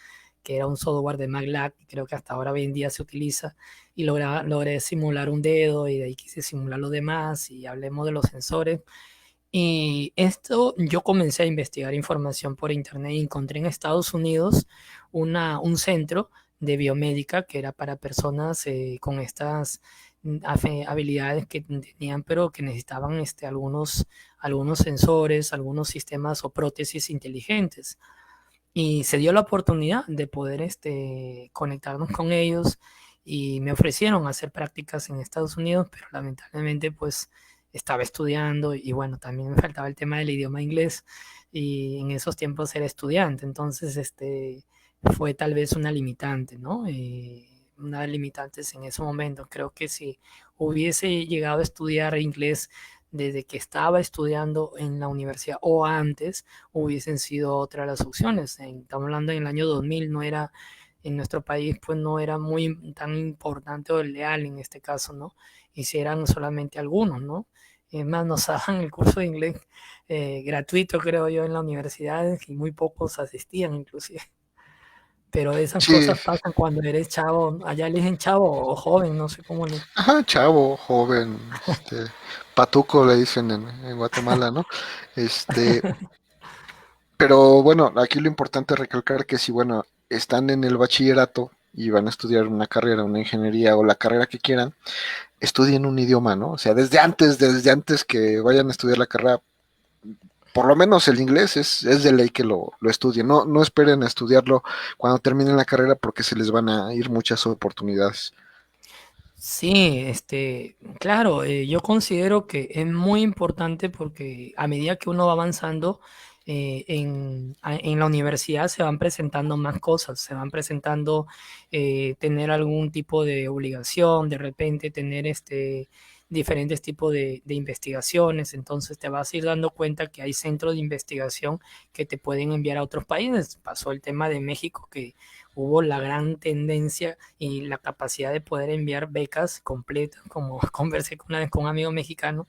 que era un software de MATLAB, que creo que hasta ahora hoy en día se utiliza, y logré simular un dedo y de ahí quise simular los demás y hablemos de los sensores. Y esto yo comencé a investigar información por internet y encontré en Estados Unidos un centro de biomédica que era para personas con estas habilidades que tenían, pero que necesitaban algunos sensores, algunos sistemas o prótesis inteligentes. Y se dio la oportunidad de poder conectarnos con ellos y me ofrecieron hacer prácticas en Estados Unidos, pero lamentablemente pues estaba estudiando y bueno, también me faltaba el tema del idioma inglés y en esos tiempos era estudiante, entonces fue tal vez una limitante, ¿no? Una de las limitantes en ese momento. Creo que si hubiese llegado a estudiar inglés desde que estaba estudiando en la universidad o antes, hubiesen sido otras las opciones. Estamos hablando en el año 2000, no era, en nuestro país, pues no era muy tan importante o leal en este caso, ¿no? Y si eran solamente algunos, ¿no? Es más, nos daban el curso de inglés gratuito, creo yo, en la universidad y muy pocos asistían, inclusive. Pero esas Sí, cosas pasan cuando eres chavo, allá le dicen chavo o joven, no sé cómo le... ajá, chavo, joven, patuco le dicen en Guatemala, ¿no? Este, pero bueno, aquí lo importante es recalcar que si, bueno, están en el bachillerato y van a estudiar una carrera, una ingeniería o la carrera que quieran, estudien un idioma, ¿no? O sea, desde antes que vayan a estudiar la carrera, por lo menos el inglés es de ley que lo estudien. No, no esperen a estudiarlo cuando terminen la carrera porque se les van a ir muchas oportunidades. Sí, claro, yo considero que es muy importante porque a medida que uno va avanzando en la universidad se van presentando más cosas, se van presentando tener algún tipo de obligación, de repente tener diferentes tipos de investigaciones, entonces te vas a ir dando cuenta que hay centros de investigación que te pueden enviar a otros países. Pasó el tema de México que hubo la gran tendencia y la capacidad de poder enviar becas completas, como conversé una vez con un amigo mexicano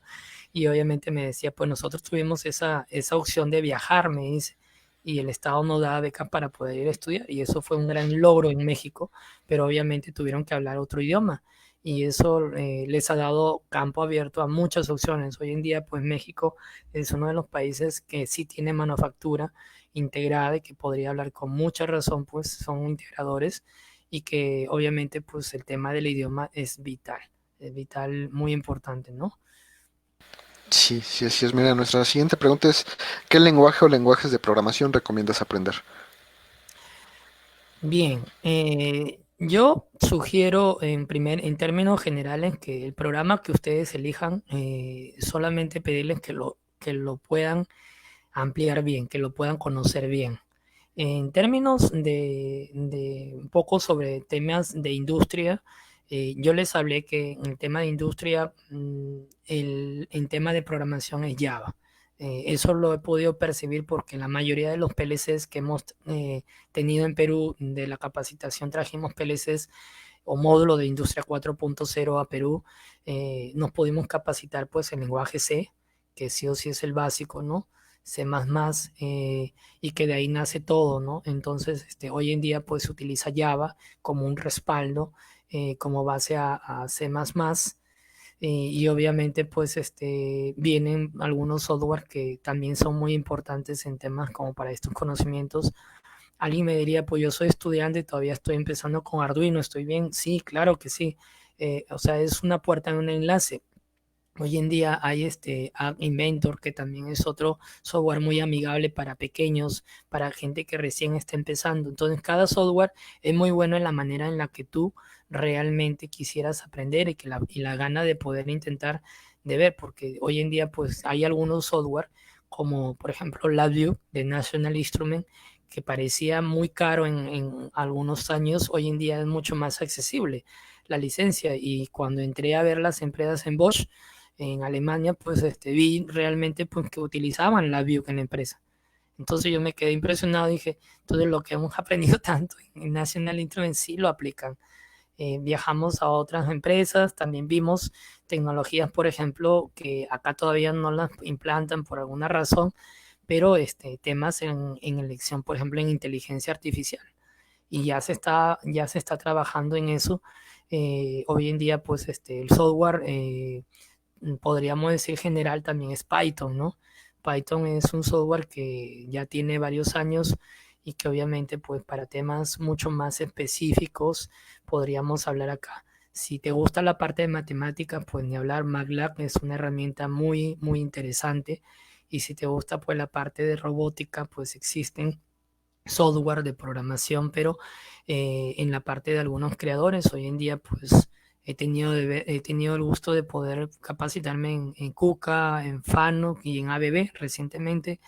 y obviamente me decía, pues nosotros tuvimos esa opción de viajar, me dice, y el Estado nos daba becas para poder ir a estudiar y eso fue un gran logro en México, pero obviamente tuvieron que hablar otro idioma y eso les ha dado campo abierto a muchas opciones. Hoy en día, pues México es uno de los países que sí tiene manufactura integrada y que podría hablar con mucha razón, pues son integradores y que obviamente pues el tema del idioma es vital, muy importante, ¿no? Sí, sí, así es. Mira, nuestra siguiente pregunta es, ¿qué lenguaje o lenguajes de programación recomiendas aprender? Bien, yo sugiero en términos generales que el programa que ustedes elijan, solamente pedirles que lo puedan ampliar bien, que lo puedan conocer bien. En términos de un poco sobre temas de industria, yo les hablé que en el tema de industria, en tema de programación es Java. Eso lo he podido percibir porque la mayoría de los PLCs que hemos tenido en Perú, de la capacitación trajimos PLCs o módulo de Industria 4.0 a Perú, nos pudimos capacitar pues en lenguaje C, que sí o sí es el básico, ¿no? C++, y que de ahí nace todo, ¿no? Entonces, hoy en día pues se utiliza Java como un respaldo, como base a C++, y obviamente pues vienen algunos software que también son muy importantes en temas como para estos conocimientos. Alguien me diría, pues yo soy estudiante, todavía estoy empezando con Arduino, ¿estoy bien? Sí, claro que sí. O sea, es una puerta en un enlace. Hoy en día hay App Inventor, que también es otro software muy amigable para pequeños, para gente que recién está empezando. Entonces, cada software es muy bueno en la manera en la que tú realmente quisieras aprender y la gana de poder intentar de ver, porque hoy en día pues hay algunos software, como por ejemplo LabVIEW de National Instrument, que parecía muy caro en algunos años, hoy en día es mucho más accesible la licencia. Y cuando entré a ver las empresas en Bosch, en Alemania, pues vi realmente pues, que utilizaban la Vue en la empresa. Entonces yo me quedé impresionado y dije, entonces lo que hemos aprendido tanto en National Instruments sí lo aplican. Viajamos a otras empresas, también vimos tecnologías, por ejemplo, que acá todavía no las implantan por alguna razón, pero temas en elección, por ejemplo, en inteligencia artificial. Y ya se está trabajando en eso. Hoy en día, pues el software, podríamos decir general, también es Python, ¿no? Python es un software que ya tiene varios años y que obviamente pues para temas mucho más específicos podríamos hablar acá. Si te gusta la parte de matemáticas, pues ni hablar, MATLAB es una herramienta muy, muy interesante. Y si te gusta pues la parte de robótica, pues existen software de programación, pero en la parte de algunos creadores. Hoy en día, pues he tenido el gusto de poder capacitarme en KUKA, en Fanuc y en ABB recientemente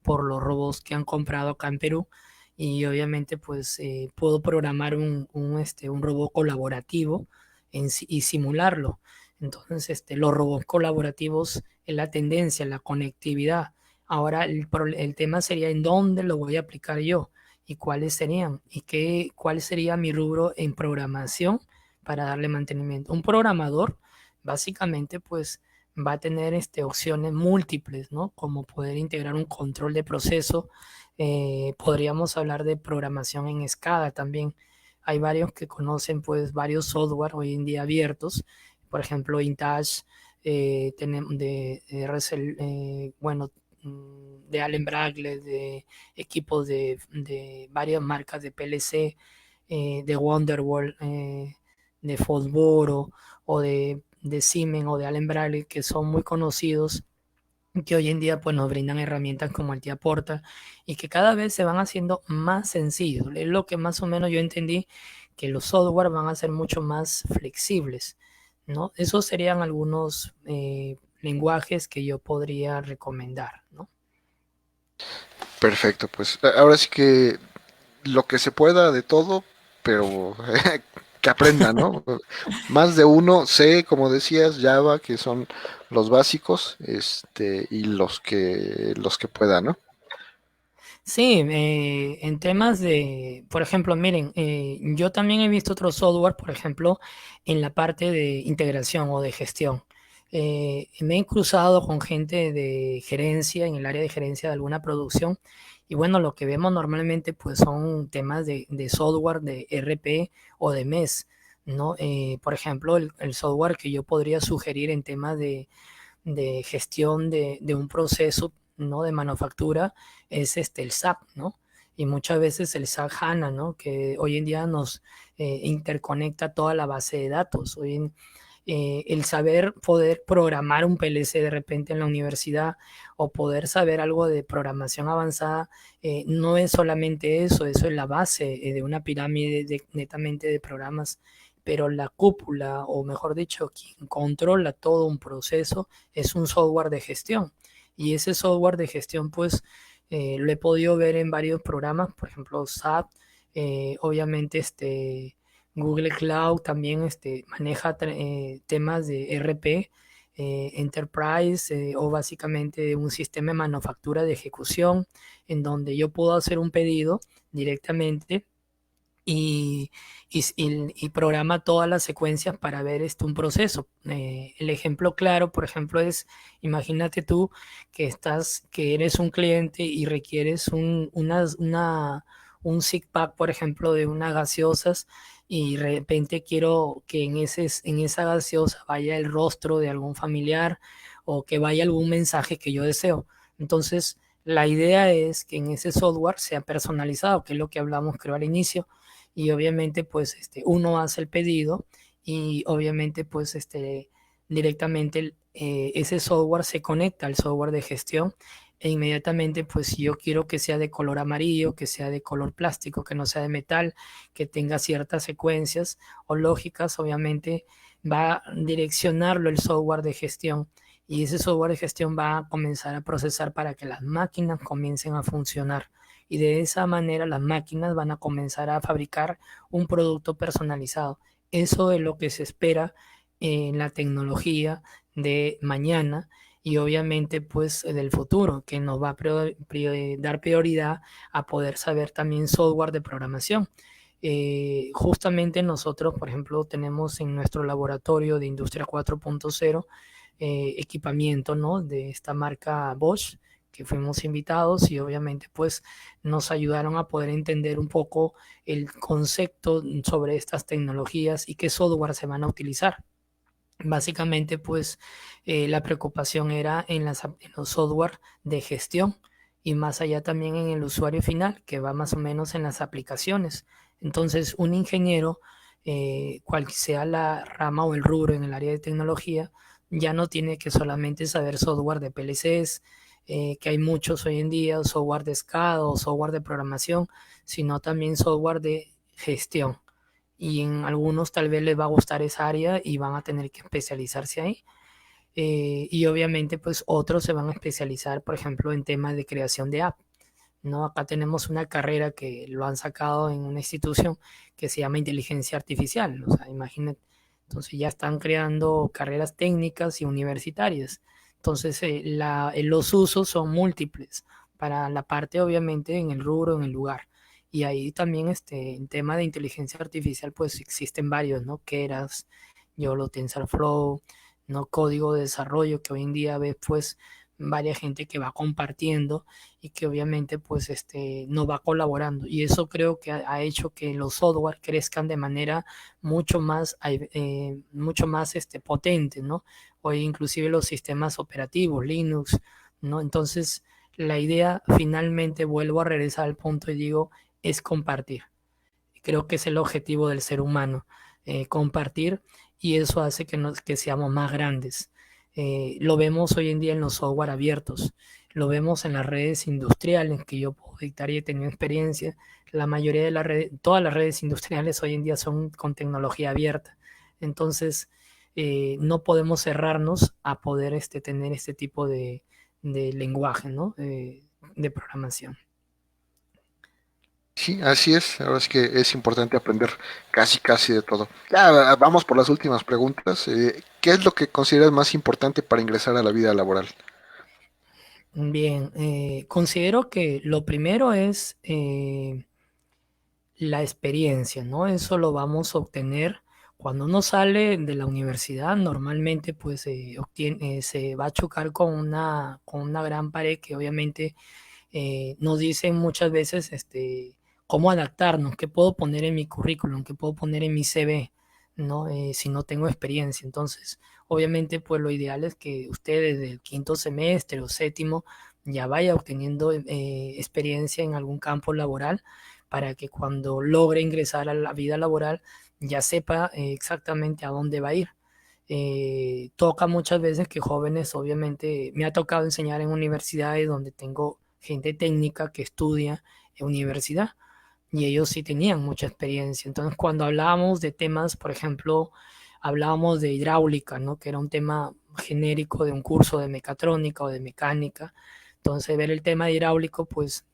por los robots que han comprado acá en Perú. Y obviamente, pues puedo programar un robot colaborativo y simularlo. Entonces, los robots colaborativos es la tendencia, la conectividad. Ahora el tema sería en dónde lo voy a aplicar yo y cuáles serían y cuál sería mi rubro en programación para darle mantenimiento. Un programador básicamente pues va a tener opciones múltiples, ¿no? Como poder integrar un control de proceso. Podríamos hablar de programación en escala también. Hay varios que conocen pues varios software hoy en día abiertos, por ejemplo InTouch, tenemos de RSL, bueno, de Allen Bradley, de equipos de varias marcas de PLC, de Wonderwall, de Fosboro o de Siemens o de Allen Bradley, que son muy conocidos, que hoy en día pues nos brindan herramientas como el Porta y que cada vez se van haciendo más sencillos. Es lo que más o menos yo entendí, que los software van a ser mucho más flexibles, ¿no? Esos serían algunos lenguajes que yo podría recomendar, ¿no? Perfecto, pues ahora sí que lo que se pueda de todo, pero que aprenda, ¿no? Más de uno, C, como decías, Java, que son los básicos, y los que pueda, ¿no? Sí, en temas de, por ejemplo, miren, yo también he visto otro software, por ejemplo, en la parte de integración o de gestión. Me he cruzado con gente de gerencia, en el área de gerencia de alguna producción, y bueno, lo que vemos normalmente pues son temas de software, de RP o de MES, ¿no? Por ejemplo, el software que yo podría sugerir en temas de gestión de un proceso, ¿no? De manufactura es el SAP, ¿no? Y muchas veces el SAP HANA, ¿no? Que hoy en día nos interconecta toda la base de datos. El saber poder programar un PLC de repente en la universidad o poder saber algo de programación avanzada, no es solamente eso es la base de una pirámide netamente de programas, pero la cúpula, o mejor dicho, quien controla todo un proceso es un software de gestión. Y ese software de gestión, pues, lo he podido ver en varios programas, por ejemplo, SAP, obviamente Google Cloud también maneja temas de RP, Enterprise, o básicamente un sistema de manufactura de ejecución, en donde yo puedo hacer un pedido directamente y, y programa todas las secuencias para ver un proceso. El ejemplo claro, por ejemplo, es, imagínate tú que eres un cliente y requieres un SIG pack, por ejemplo, de unas gaseosas, y de repente quiero que en esa gaseosa vaya el rostro de algún familiar o que vaya algún mensaje que yo deseo. Entonces, la idea es que en ese software sea personalizado, que es lo que hablamos creo al inicio, y obviamente pues uno hace el pedido y obviamente pues directamente ese software se conecta al software de gestión e inmediatamente pues si yo quiero que sea de color amarillo, que sea de color plástico, que no sea de metal, que tenga ciertas secuencias o lógicas, obviamente va a direccionarlo el software de gestión y ese software de gestión va a comenzar a procesar para que las máquinas comiencen a funcionar y de esa manera las máquinas van a comenzar a fabricar un producto personalizado. Eso es lo que se espera en la tecnología de mañana y obviamente pues del futuro, que nos va a dar prioridad a poder saber también software de programación. Justamente nosotros, por ejemplo, tenemos en nuestro laboratorio de Industria 4.0 equipamiento, ¿no? De esta marca Bosch, que fuimos invitados y obviamente pues nos ayudaron a poder entender un poco el concepto sobre estas tecnologías y qué software se van a utilizar. Básicamente, pues la preocupación era en los software de gestión y más allá también en el usuario final, que va más o menos en las aplicaciones. Entonces, un ingeniero, cual sea la rama o el rubro en el área de tecnología, ya no tiene que solamente saber software de PLCs, que hay muchos hoy en día, software de SCADA o software de programación, sino también software de gestión y en algunos tal vez les va a gustar esa área y van a tener que especializarse ahí. Y obviamente pues otros se van a especializar, por ejemplo, en temas de creación de app. ¿No? Acá tenemos una carrera que lo han sacado en una institución que se llama inteligencia artificial. O sea, imagínate, entonces ya están creando carreras técnicas y universitarias. Entonces los usos son múltiples para la parte obviamente en el rubro, en el lugar. Y ahí también en tema de inteligencia artificial pues existen varios, ¿no? Keras, YOLO, TensorFlow, ¿no? Código de desarrollo que hoy en día ves pues varias gente que va compartiendo y que obviamente pues nos va colaborando y eso creo que ha hecho que los software crezcan de manera mucho más potente, ¿no? Hoy inclusive los sistemas operativos, Linux, ¿no? Entonces la idea finalmente vuelvo a regresar al punto y digo es compartir. Creo que es el objetivo del ser humano, compartir y eso hace que seamos más grandes. Lo vemos hoy en día en los software abiertos, lo vemos en las redes industriales que yo puedo dictar y he tenido experiencia. La mayoría de las redes, todas las redes industriales hoy en día son con tecnología abierta. Entonces, no podemos cerrarnos a poder tener este tipo de lenguaje, ¿no? De programación. Sí, así es. Ahora es que es importante aprender casi de todo. Ya vamos por las últimas preguntas. ¿Qué es lo que consideras más importante para ingresar a la vida laboral? Bien, considero que lo primero es la experiencia, ¿no? Eso lo vamos a obtener cuando uno sale de la universidad. Normalmente, pues, se va a chocar con una gran pared que obviamente nos dicen muchas veces, cómo adaptarnos, qué puedo poner en mi currículum, qué puedo poner en mi CV, ¿no? Si no tengo experiencia. Entonces, obviamente, pues lo ideal es que usted desde el quinto semestre o séptimo ya vaya obteniendo experiencia en algún campo laboral para que cuando logre ingresar a la vida laboral ya sepa exactamente a dónde va a ir. Toca muchas veces que jóvenes, obviamente, me ha tocado enseñar en universidades donde tengo gente técnica que estudia en universidad y ellos sí tenían mucha experiencia. Entonces, cuando hablábamos de temas, por ejemplo, hablábamos de hidráulica, ¿no? Que era un tema genérico de un curso de mecatrónica o de mecánica. Entonces, ver el tema de hidráulico, pues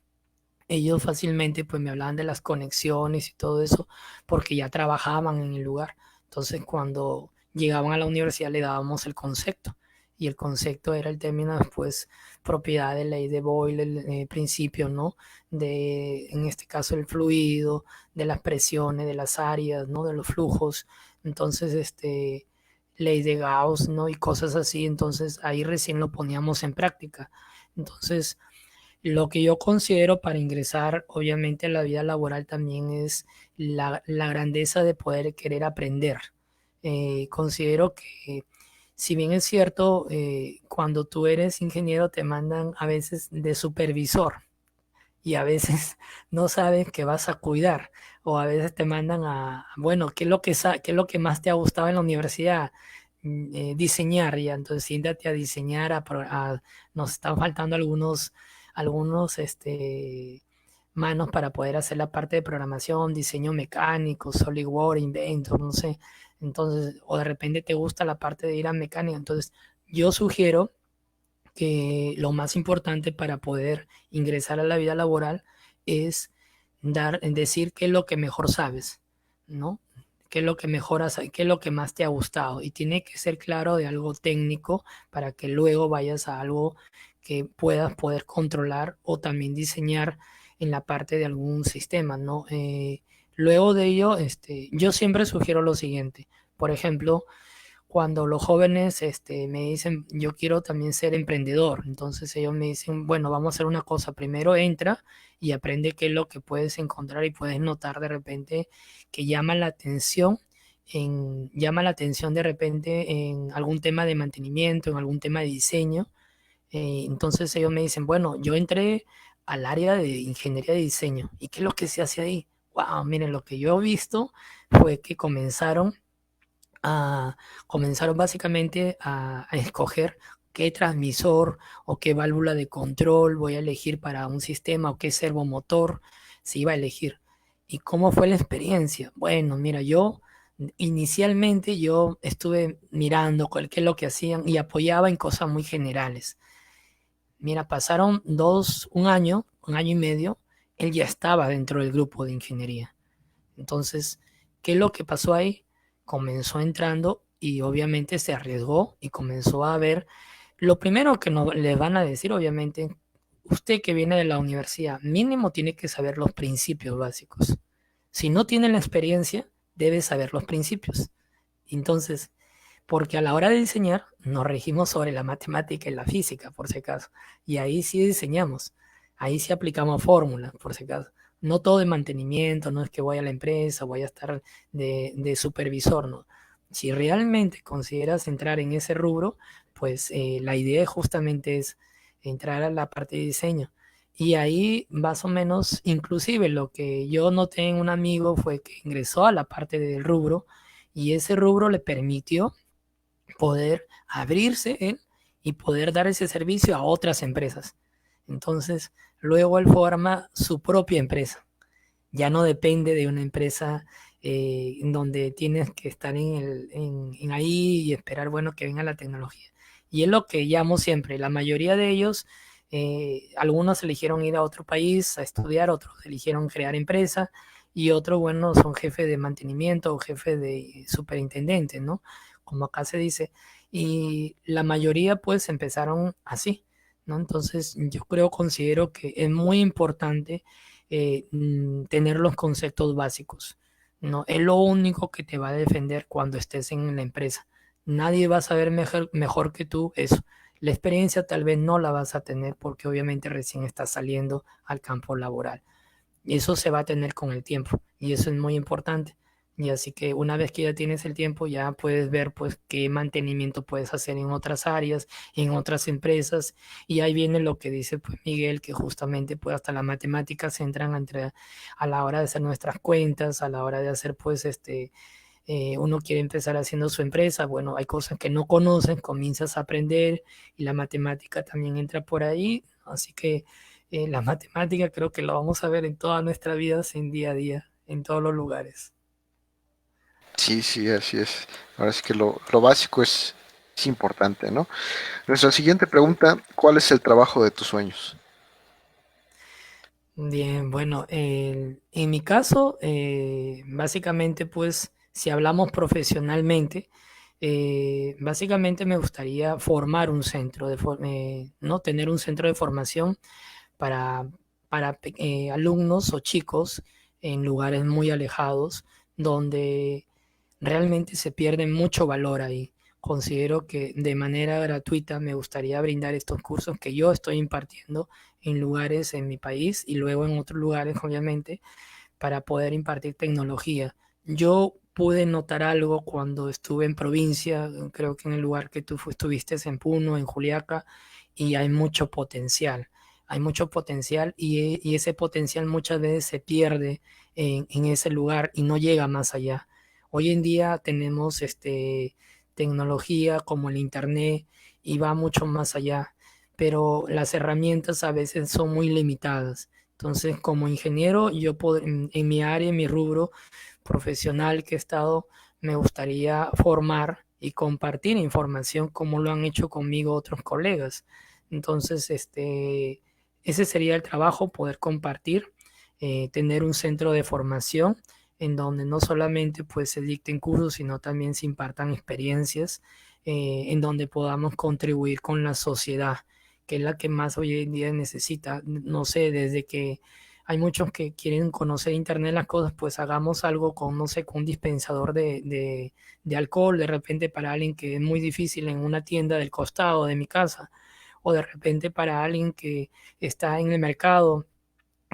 ellos fácilmente pues me hablaban de las conexiones y todo eso porque ya trabajaban en el lugar. Entonces cuando llegaban a la universidad le dábamos el concepto y el concepto era el término después propiedad de ley de Boyle, el principio, ¿no? De, en este caso, el fluido, de las presiones, de las áreas, ¿no? De los flujos. Entonces, ley de Gauss, ¿no? Y cosas así. Entonces ahí recién lo poníamos en práctica. Entonces, lo que yo considero para ingresar, obviamente, a la vida laboral también es la grandeza de poder querer aprender. Considero que, si bien es cierto, cuando tú eres ingeniero te mandan a veces de supervisor y a veces no sabes que vas a cuidar o a veces te mandan a, bueno, ¿qué es lo qué es lo que más te ha gustado en la universidad? Diseñar ya, entonces siéntate a diseñar, nos están faltando algunos manos para poder hacer la parte de programación, diseño mecánico, SolidWorks, Inventor, no sé. Entonces, o de repente te gusta la parte de ir a mecánica. Entonces, yo sugiero que lo más importante para poder ingresar a la vida laboral es decir qué es lo que mejor sabes, ¿no? qué es lo que mejoras, qué es lo que más te ha gustado. Y tiene que ser claro de algo técnico para que luego vayas a algo que puedas poder controlar o también diseñar en la parte de algún sistema, ¿no? Luego de ello, yo siempre sugiero lo siguiente. Por ejemplo, cuando los jóvenes me dicen, yo quiero también ser emprendedor, entonces ellos me dicen, bueno, vamos a hacer una cosa, primero entra y aprende qué es lo que puedes encontrar y puedes notar de repente que llama la atención de repente en algún tema de mantenimiento, en algún tema de diseño. Entonces ellos me dicen, bueno, yo entré al área de ingeniería de diseño. ¿Y qué es lo que se hace ahí? Wow, miren, lo que yo he visto fue que a, comenzaron básicamente a escoger qué transmisor o qué válvula de control voy a elegir para un sistema o qué servomotor se iba a elegir. ¿Y cómo fue la experiencia? Bueno, mira, inicialmente yo estuve mirando qué es lo que hacían y apoyaba en cosas muy generales. Mira, pasaron un año y medio, él ya estaba dentro del grupo de ingeniería. Entonces, ¿qué es lo que pasó ahí? Comenzó entrando y obviamente se arriesgó y comenzó a ver. Lo primero que no, le van a decir, obviamente, usted que viene de la universidad, mínimo tiene que saber los principios básicos. Si no tiene la experiencia, debe saber los principios. Entonces, porque a la hora de diseñar nos regimos sobre la matemática y la física, por si acaso. Y ahí sí diseñamos, ahí sí aplicamos fórmulas, por si acaso. No todo de mantenimiento, no es que voy a la empresa, voy a estar de supervisor, ¿no? Si realmente consideras entrar en ese rubro, pues la idea justamente es entrar a la parte de diseño. Y ahí más o menos, inclusive lo que yo noté en un amigo fue que ingresó a la parte del rubro y ese rubro le permitió poder abrirse él y poder dar ese servicio a otras empresas. Entonces, luego él forma su propia empresa. Ya no depende de una empresa en donde tienes que estar en ahí y esperar, bueno, que venga la tecnología. Y es lo que llamo siempre. La mayoría de ellos, algunos eligieron ir a otro país a estudiar, otros eligieron crear empresa y otros, bueno, son jefes de mantenimiento o jefes de superintendente, ¿no? Como acá se dice. Y la mayoría, pues, empezaron así, ¿no? Entonces, yo considero que es muy importante tener los conceptos básicos. No es lo único que te va a defender cuando estés en la empresa. Nadie va a saber mejor que tú eso. La experiencia tal vez no la vas a tener porque obviamente recién estás saliendo al campo laboral. Y eso se va a tener con el tiempo y eso es muy importante. Y así que una vez que ya tienes el tiempo, ya puedes ver pues qué mantenimiento puedes hacer en otras áreas, en otras empresas. Y ahí viene lo que dice pues Miguel, que justamente pues hasta las matemáticas entran a la hora de hacer nuestras cuentas, a la hora de hacer pues uno quiere empezar haciendo su empresa. Bueno, hay cosas que no conoces, comienzas a aprender y la matemática también entra por ahí. Así que la matemática creo que lo vamos a ver en toda nuestra vida, en día a día, en todos los lugares. Sí, sí, así es. Ahora sí que lo básico es importante, ¿no? Nuestra siguiente pregunta, ¿cuál es el trabajo de tus sueños? Bien, bueno, en mi caso, básicamente, pues, si hablamos profesionalmente, básicamente me gustaría formar un centro ¿no? Tener un centro de formación para, para alumnos o chicos en lugares muy alejados donde realmente se pierde mucho valor ahí. Considero que de manera gratuita me gustaría brindar estos cursos que yo estoy impartiendo en lugares en mi país y luego en otros lugares, obviamente, para poder impartir tecnología. Yo pude notar algo cuando estuve en provincia, creo que en el lugar que tú estuviste en Puno, en Juliaca, y hay mucho potencial. Hay mucho potencial y ese potencial muchas veces se pierde en ese lugar y no llega más allá. Hoy en día tenemos tecnología como el Internet y va mucho más allá, pero las herramientas a veces son muy limitadas. Entonces, como ingeniero, en mi área, en mi rubro profesional que he estado, me gustaría formar y compartir información como lo han hecho conmigo otros colegas. Entonces, ese sería el trabajo, poder compartir, tener un centro de formación en donde no solamente pues se dicten cursos, sino también se impartan experiencias en donde podamos contribuir con la sociedad, que es la que más hoy en día necesita. No sé, desde que hay muchos que quieren conocer Internet las cosas, pues hagamos algo con, no sé, con un dispensador de alcohol, de repente para alguien que es muy difícil en una tienda del costado de mi casa, o de repente para alguien que está en el mercado,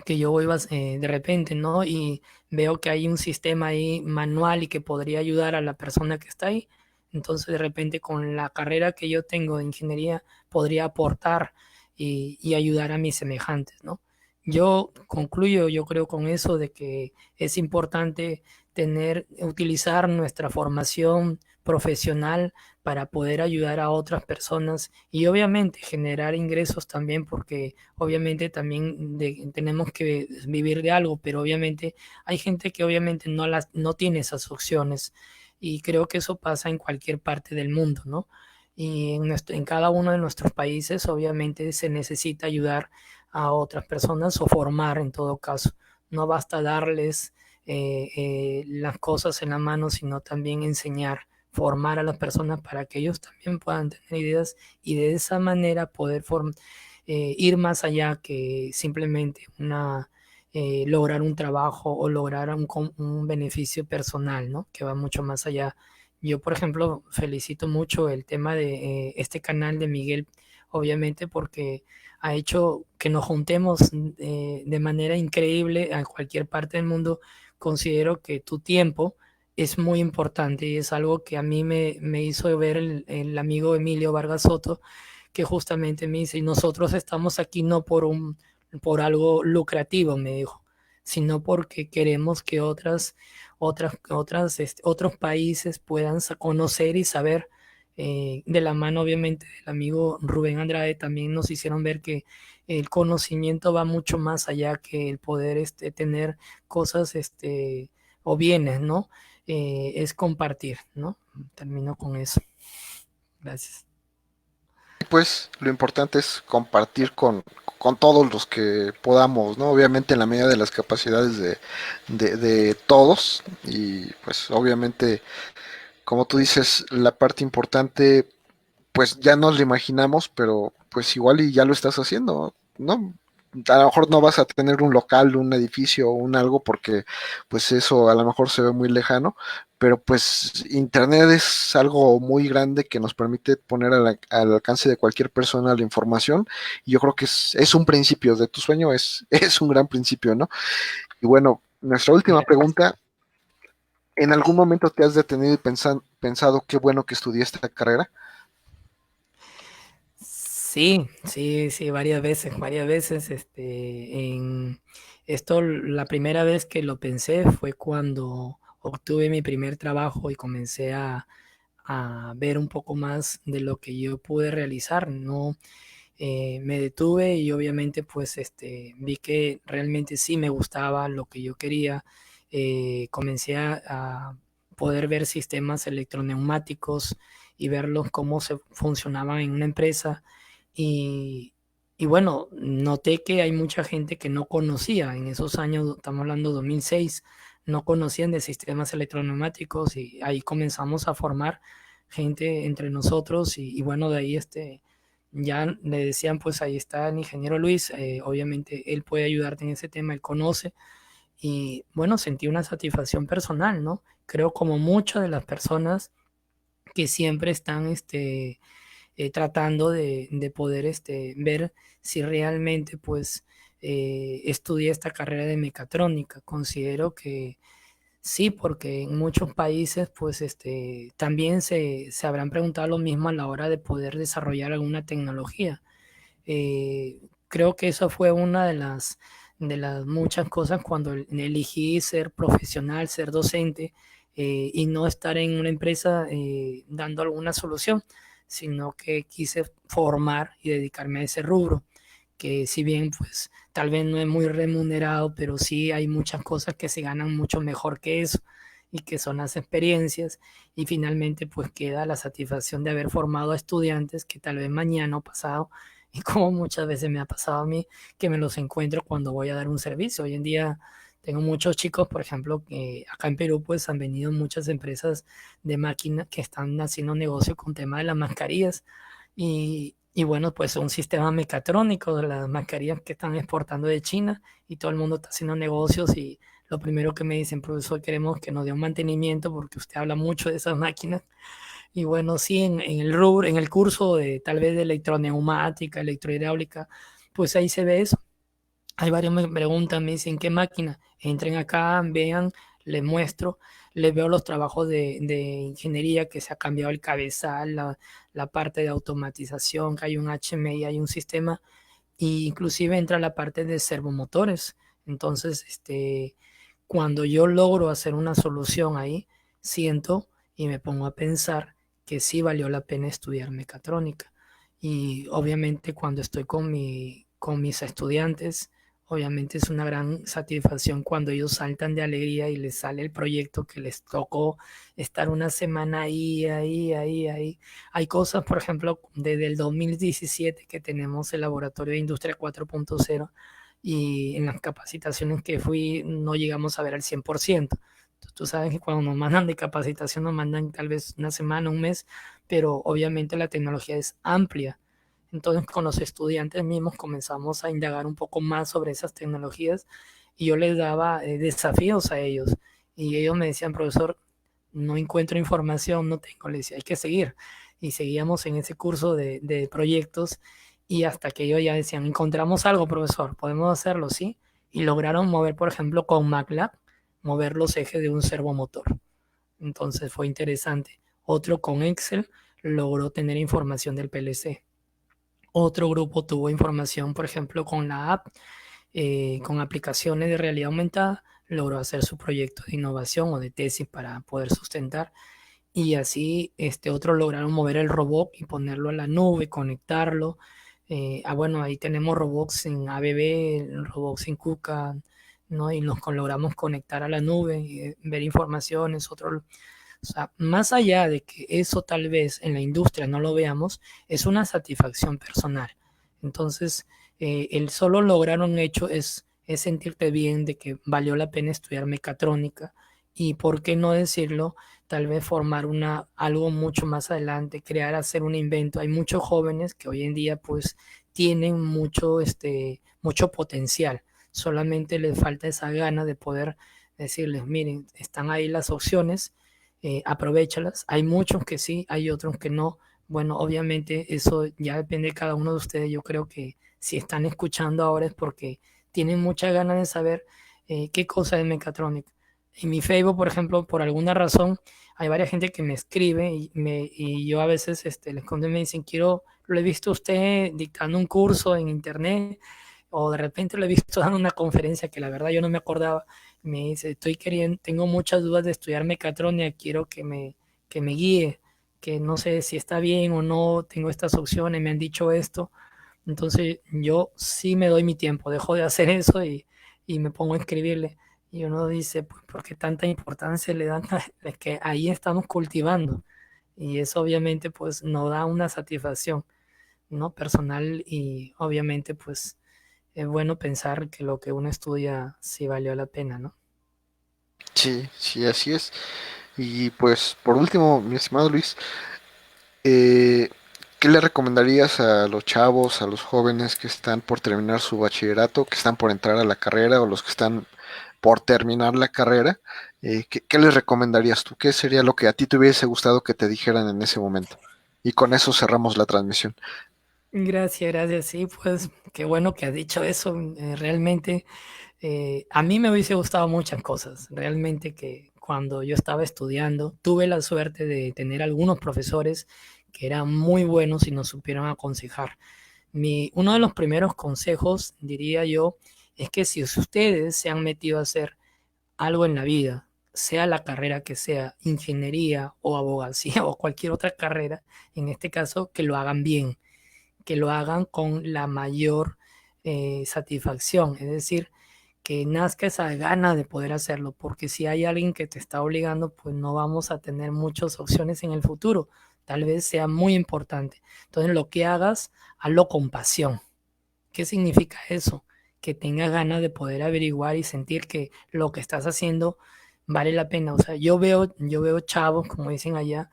que yo iba de repente, ¿no? Y veo que hay un sistema ahí manual y que podría ayudar a la persona que está ahí. Entonces, de repente, con la carrera que yo tengo de ingeniería, podría aportar y ayudar a mis semejantes, ¿no? Yo concluyo, yo creo con eso de que es importante utilizar nuestra formación profesional para poder ayudar a otras personas y obviamente generar ingresos también, porque obviamente también tenemos que vivir de algo, pero obviamente hay gente que obviamente no tiene esas opciones y creo que eso pasa en cualquier parte del mundo, ¿no? Y en cada uno de nuestros países obviamente se necesita ayudar a otras personas o formar en todo caso. No basta darles las cosas en la mano, sino también enseñar, formar a las personas para que ellos también puedan tener ideas y de esa manera poder ir más allá que simplemente lograr un trabajo o lograr un beneficio personal, ¿no? Que va mucho más allá. Yo, por ejemplo, felicito mucho el tema de este canal de Miguel, obviamente porque ha hecho que nos juntemos de manera increíble a cualquier parte del mundo. Considero que tu tiempo es muy importante y es algo que a mí me hizo ver el amigo Emilio Vargas Soto, que justamente me dice, nosotros estamos aquí no por algo lucrativo, me dijo, sino porque queremos que otros países puedan conocer y saber, de la mano obviamente del amigo Rubén Andrade, también nos hicieron ver que el conocimiento va mucho más allá que el poder tener cosas o bienes, ¿no? Es compartir, ¿no? Termino con eso. Gracias. Pues lo importante es compartir con todos los que podamos, ¿no? Obviamente en la medida de las capacidades de todos y pues obviamente, como tú dices, la parte importante pues ya nos lo imaginamos, pero pues igual y ya lo estás haciendo, ¿no? A lo mejor no vas a tener un local, un edificio o un algo porque pues eso a lo mejor se ve muy lejano, pero pues Internet es algo muy grande que nos permite poner al alcance de cualquier persona la información y yo creo que es un principio de tu sueño, es un gran principio, ¿no? Y bueno, nuestra última pregunta, ¿en algún momento te has detenido y pensado qué bueno que estudié esta carrera? Sí, sí, sí, varias veces, la primera vez que lo pensé fue cuando obtuve mi primer trabajo y comencé a ver un poco más de lo que yo pude realizar, no me detuve y obviamente pues vi que realmente sí me gustaba lo que yo quería. Comencé a poder ver sistemas electroneumáticos y verlos cómo se funcionaban en una empresa y, y bueno, noté que hay mucha gente que no conocía en esos años, estamos hablando 2006, no conocían de sistemas electroneumáticos y ahí comenzamos a formar gente entre nosotros y bueno, de ahí ya le decían, pues ahí está el ingeniero Luis, obviamente él puede ayudarte en ese tema, él conoce y bueno, sentí una satisfacción personal, ¿no? Creo como muchas de las personas que siempre están tratando de poder ver si realmente pues estudié esta carrera de mecatrónica. Considero que sí, porque en muchos países pues también se habrán preguntado lo mismo a la hora de poder desarrollar alguna tecnología. Creo que eso fue una de las muchas cosas cuando elegí ser profesional, ser docente y no estar en una empresa dando alguna solución, sino que quise formar y dedicarme a ese rubro, que si bien pues tal vez no es muy remunerado, pero sí hay muchas cosas que se ganan mucho mejor que eso y que son las experiencias y finalmente pues queda la satisfacción de haber formado a estudiantes que tal vez mañana o pasado y como muchas veces me ha pasado a mí, que me los encuentro cuando voy a dar un servicio. Hoy en día Tengo muchos chicos, por ejemplo, que acá en Perú pues han venido muchas empresas de máquinas que están haciendo negocio con tema de las mascarillas y bueno, pues un sistema mecatrónico de las mascarillas que están exportando de China y todo el mundo está haciendo negocios y lo primero que me dicen, profesor, queremos que nos dé un mantenimiento porque usted habla mucho de esas máquinas. Y bueno, sí, en el rubro, en el curso de tal vez de electroneumática, electrohidráulica, pues ahí se ve eso. Hay varios me preguntan, me dicen, ¿qué máquina? Entren acá, vean, les muestro, les veo los trabajos de ingeniería que se ha cambiado el cabezal, la parte de automatización, que hay un HMI, hay un sistema, e inclusive entra la parte de servomotores. Entonces, cuando yo logro hacer una solución ahí, siento y me pongo a pensar que sí valió la pena estudiar mecatrónica. Y obviamente cuando estoy con mis estudiantes, obviamente es una gran satisfacción cuando ellos saltan de alegría y les sale el proyecto que les tocó estar una semana ahí. Hay cosas, por ejemplo, desde el 2017 que tenemos el Laboratorio de Industria 4.0 y en las capacitaciones que fui no llegamos a ver al 100%. Tú sabes que cuando nos mandan de capacitación nos mandan tal vez una semana, un mes, pero obviamente la tecnología es amplia. Entonces con los estudiantes mismos comenzamos a indagar un poco más sobre esas tecnologías y yo les daba desafíos a ellos y ellos me decían, profesor, no encuentro información, no tengo, le decía, hay que seguir. Y seguíamos en ese curso de proyectos y hasta que ellos ya decían, encontramos algo, profesor, podemos hacerlo, ¿sí? Y lograron mover, por ejemplo, con MATLAB, mover los ejes de un servomotor. Entonces fue interesante. Otro con Excel logró tener información del PLC. Otro grupo tuvo información, por ejemplo, con la app, con aplicaciones de realidad aumentada, logró hacer su proyecto de innovación o de tesis para poder sustentar. Y así otros lograron mover el robot y ponerlo a la nube, conectarlo. Bueno, ahí tenemos robots en ABB, robots en KUKA, ¿no? Y logramos conectar a la nube, ver informaciones, otros. O sea, más allá de que eso tal vez en la industria no lo veamos, es una satisfacción personal. Entonces, el solo lograr un hecho es sentirte bien de que valió la pena estudiar mecatrónica y, ¿por qué no decirlo? Tal vez formar algo mucho más adelante, crear, hacer un invento. Hay muchos jóvenes que hoy en día pues tienen mucho potencial. Solamente les falta esa gana de poder decirles, miren, están ahí las opciones, aprovéchalas. Hay muchos que sí, hay otros que no. Bueno, obviamente eso ya depende de cada uno de ustedes. Yo creo que si están escuchando ahora es porque tienen muchas ganas de saber qué cosa es mecatrónica. En mi Facebook, por ejemplo, por alguna razón, hay varias gente que me escribe y yo a veces les contesto y me dicen, lo he visto a usted dictando un curso en internet o de repente lo he visto dando una conferencia que la verdad yo no me acordaba. Me dice, tengo muchas dudas de estudiar mecatrónica, quiero que me guíe, que no sé si está bien o no, tengo estas opciones, me han dicho esto. Entonces yo sí me doy mi tiempo, dejo de hacer eso y me pongo a escribirle. Y uno dice, pues, ¿por qué tanta importancia le dan es que ahí estamos cultivando? Y eso obviamente pues nos da una satisfacción, ¿no? Personal y obviamente pues es bueno pensar que lo que uno estudia sí valió la pena, ¿no? Sí, sí, así es. Y pues por último, mi estimado Luis, eh, ¿qué le recomendarías a los chavos, a los jóvenes que están por terminar su bachillerato, que están por entrar a la carrera o los que están por terminar la carrera? ¿Qué les recomendarías tú? ¿Qué sería lo que a ti te hubiese gustado que te dijeran en ese momento? Y con eso cerramos la transmisión. Gracias, gracias. Sí, pues qué bueno que has dicho eso. Realmente a mí me hubiese gustado muchas cosas. Realmente que cuando yo estaba estudiando, tuve la suerte de tener algunos profesores que eran muy buenos y nos supieron aconsejar. Uno de los primeros consejos, diría yo, es que si ustedes se han metido a hacer algo en la vida, sea la carrera que sea, ingeniería o abogacía o cualquier otra carrera, en este caso, que lo hagan bien, que lo hagan con la mayor satisfacción, es decir, que nazca esa gana de poder hacerlo, porque si hay alguien que te está obligando, pues no vamos a tener muchas opciones en el futuro, tal vez sea muy importante. Entonces, lo que hagas, hazlo con pasión. ¿Qué significa eso? que tengas ganas de poder averiguar y sentir que lo que estás haciendo vale la pena. O sea, yo veo chavos, como dicen allá,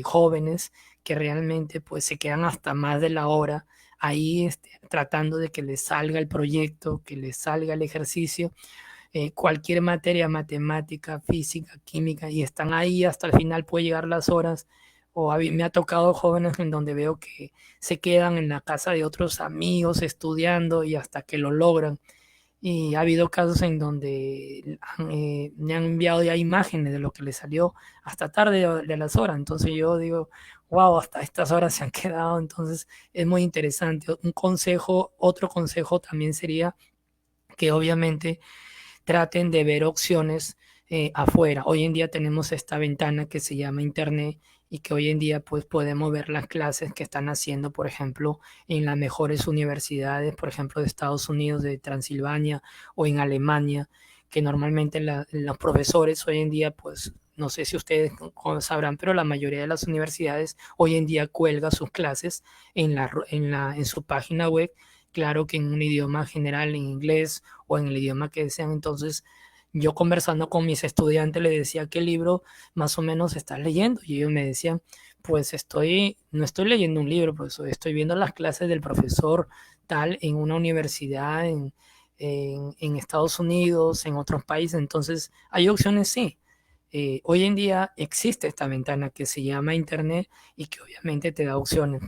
jóvenes, que realmente pues se quedan hasta más de la hora ahí tratando de que les salga el proyecto, que les salga el ejercicio, cualquier materia, matemática, física, química, y están ahí hasta el final, puede llegar las horas. Me ha tocado jóvenes en donde veo que se quedan en la casa de otros amigos estudiando y hasta que lo logran. Y ha habido casos en donde me han enviado ya imágenes de lo que les salió hasta tarde de las horas. Entonces yo digo, wow, hasta estas horas se han quedado. Entonces es muy interesante. Un consejo, otro consejo también sería que obviamente traten de ver opciones afuera. Hoy en día tenemos esta ventana que se llama Internet y que hoy en día pues podemos ver las clases que están haciendo, por ejemplo, en las mejores universidades, por ejemplo, de Estados Unidos, de Transilvania o en Alemania, que normalmente los profesores hoy en día pues no sé si ustedes sabrán, pero la mayoría de las universidades hoy en día cuelga sus clases en su página web, claro que en un idioma general, en inglés o en el idioma que desean. Entonces, yo conversando con mis estudiantes les decía qué libro más o menos estás leyendo y ellos me decían, pues no estoy leyendo un libro, pues estoy viendo las clases del profesor tal en una universidad en Estados Unidos, en otros países. Entonces, hay opciones, sí. Hoy en día existe esta ventana que se llama Internet y que obviamente te da opciones.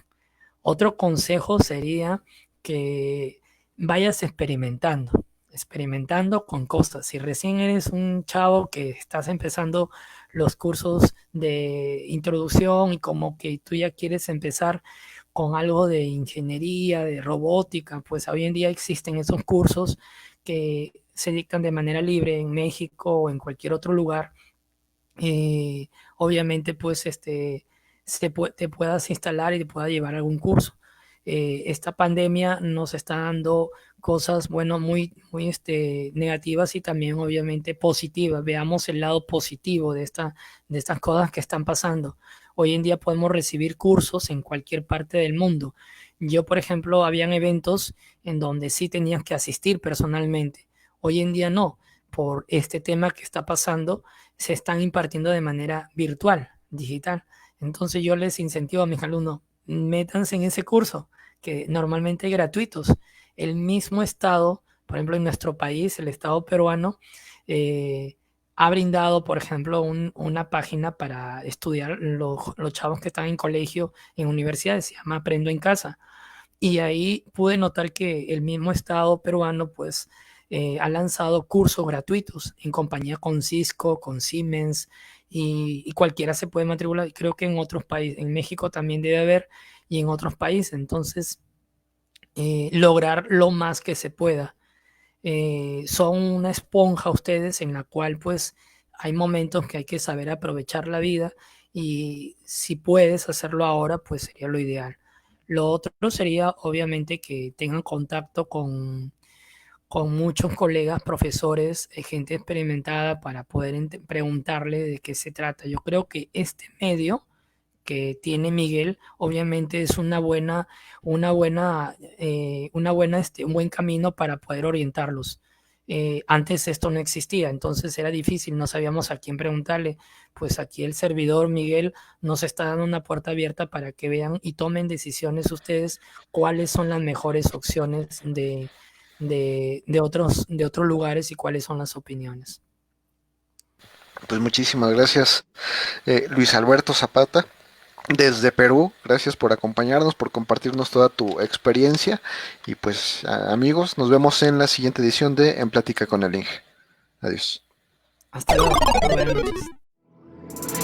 Otro consejo sería que vayas experimentando con cosas. Si recién eres un chavo que estás empezando los cursos de introducción y como que tú ya quieres empezar con algo de ingeniería, de robótica, pues hoy en día existen esos cursos que se dictan de manera libre en México o en cualquier otro lugar. Obviamente pues te puedas instalar y te pueda llevar algún curso. Esta pandemia nos está dando cosas, bueno, muy negativas y también obviamente positivas. Veamos el lado positivo de estas cosas que están pasando. Hoy en día podemos recibir cursos en cualquier parte del mundo. Yo, por ejemplo, habían eventos en donde sí tenías que asistir personalmente. Hoy en día no, por este tema que está pasando se están impartiendo de manera virtual, digital. Entonces yo les incentivo a mis alumnos, métanse en ese curso, que normalmente hay gratuitos. El mismo Estado, por ejemplo, en nuestro país, el Estado peruano, eh, ha brindado, por ejemplo, una página para estudiar los chavos que están en colegio, en universidades, se llama Aprendo en Casa. Y ahí pude notar que el mismo Estado peruano, pues, ha lanzado cursos gratuitos en compañía con Cisco, con Siemens, y cualquiera se puede matricular. Y creo que en otros países, en México también debe haber, y en otros países. Entonces, lograr lo más que se pueda. Son una esponja ustedes en la cual, pues, hay momentos que hay que saber aprovechar la vida y si puedes hacerlo ahora, pues sería lo ideal. Lo otro sería, obviamente, que tengan contacto con muchos colegas, profesores, gente experimentada para poder preguntarle de qué se trata. Yo creo que este medio que tiene Miguel, obviamente es un buen camino para poder orientarlos. Antes esto no existía, entonces era difícil, no sabíamos a quién preguntarle. Pues aquí el servidor Miguel nos está dando una puerta abierta para que vean y tomen decisiones ustedes cuáles son las mejores opciones de otros lugares y cuáles son las opiniones. Pues muchísimas gracias, Luis Alberto Zapata, desde Perú. Gracias por acompañarnos, por compartirnos toda tu experiencia. Y pues amigos, nos vemos en la siguiente edición de En Plática con el Inge. Adiós. Hasta luego. Buenas noches.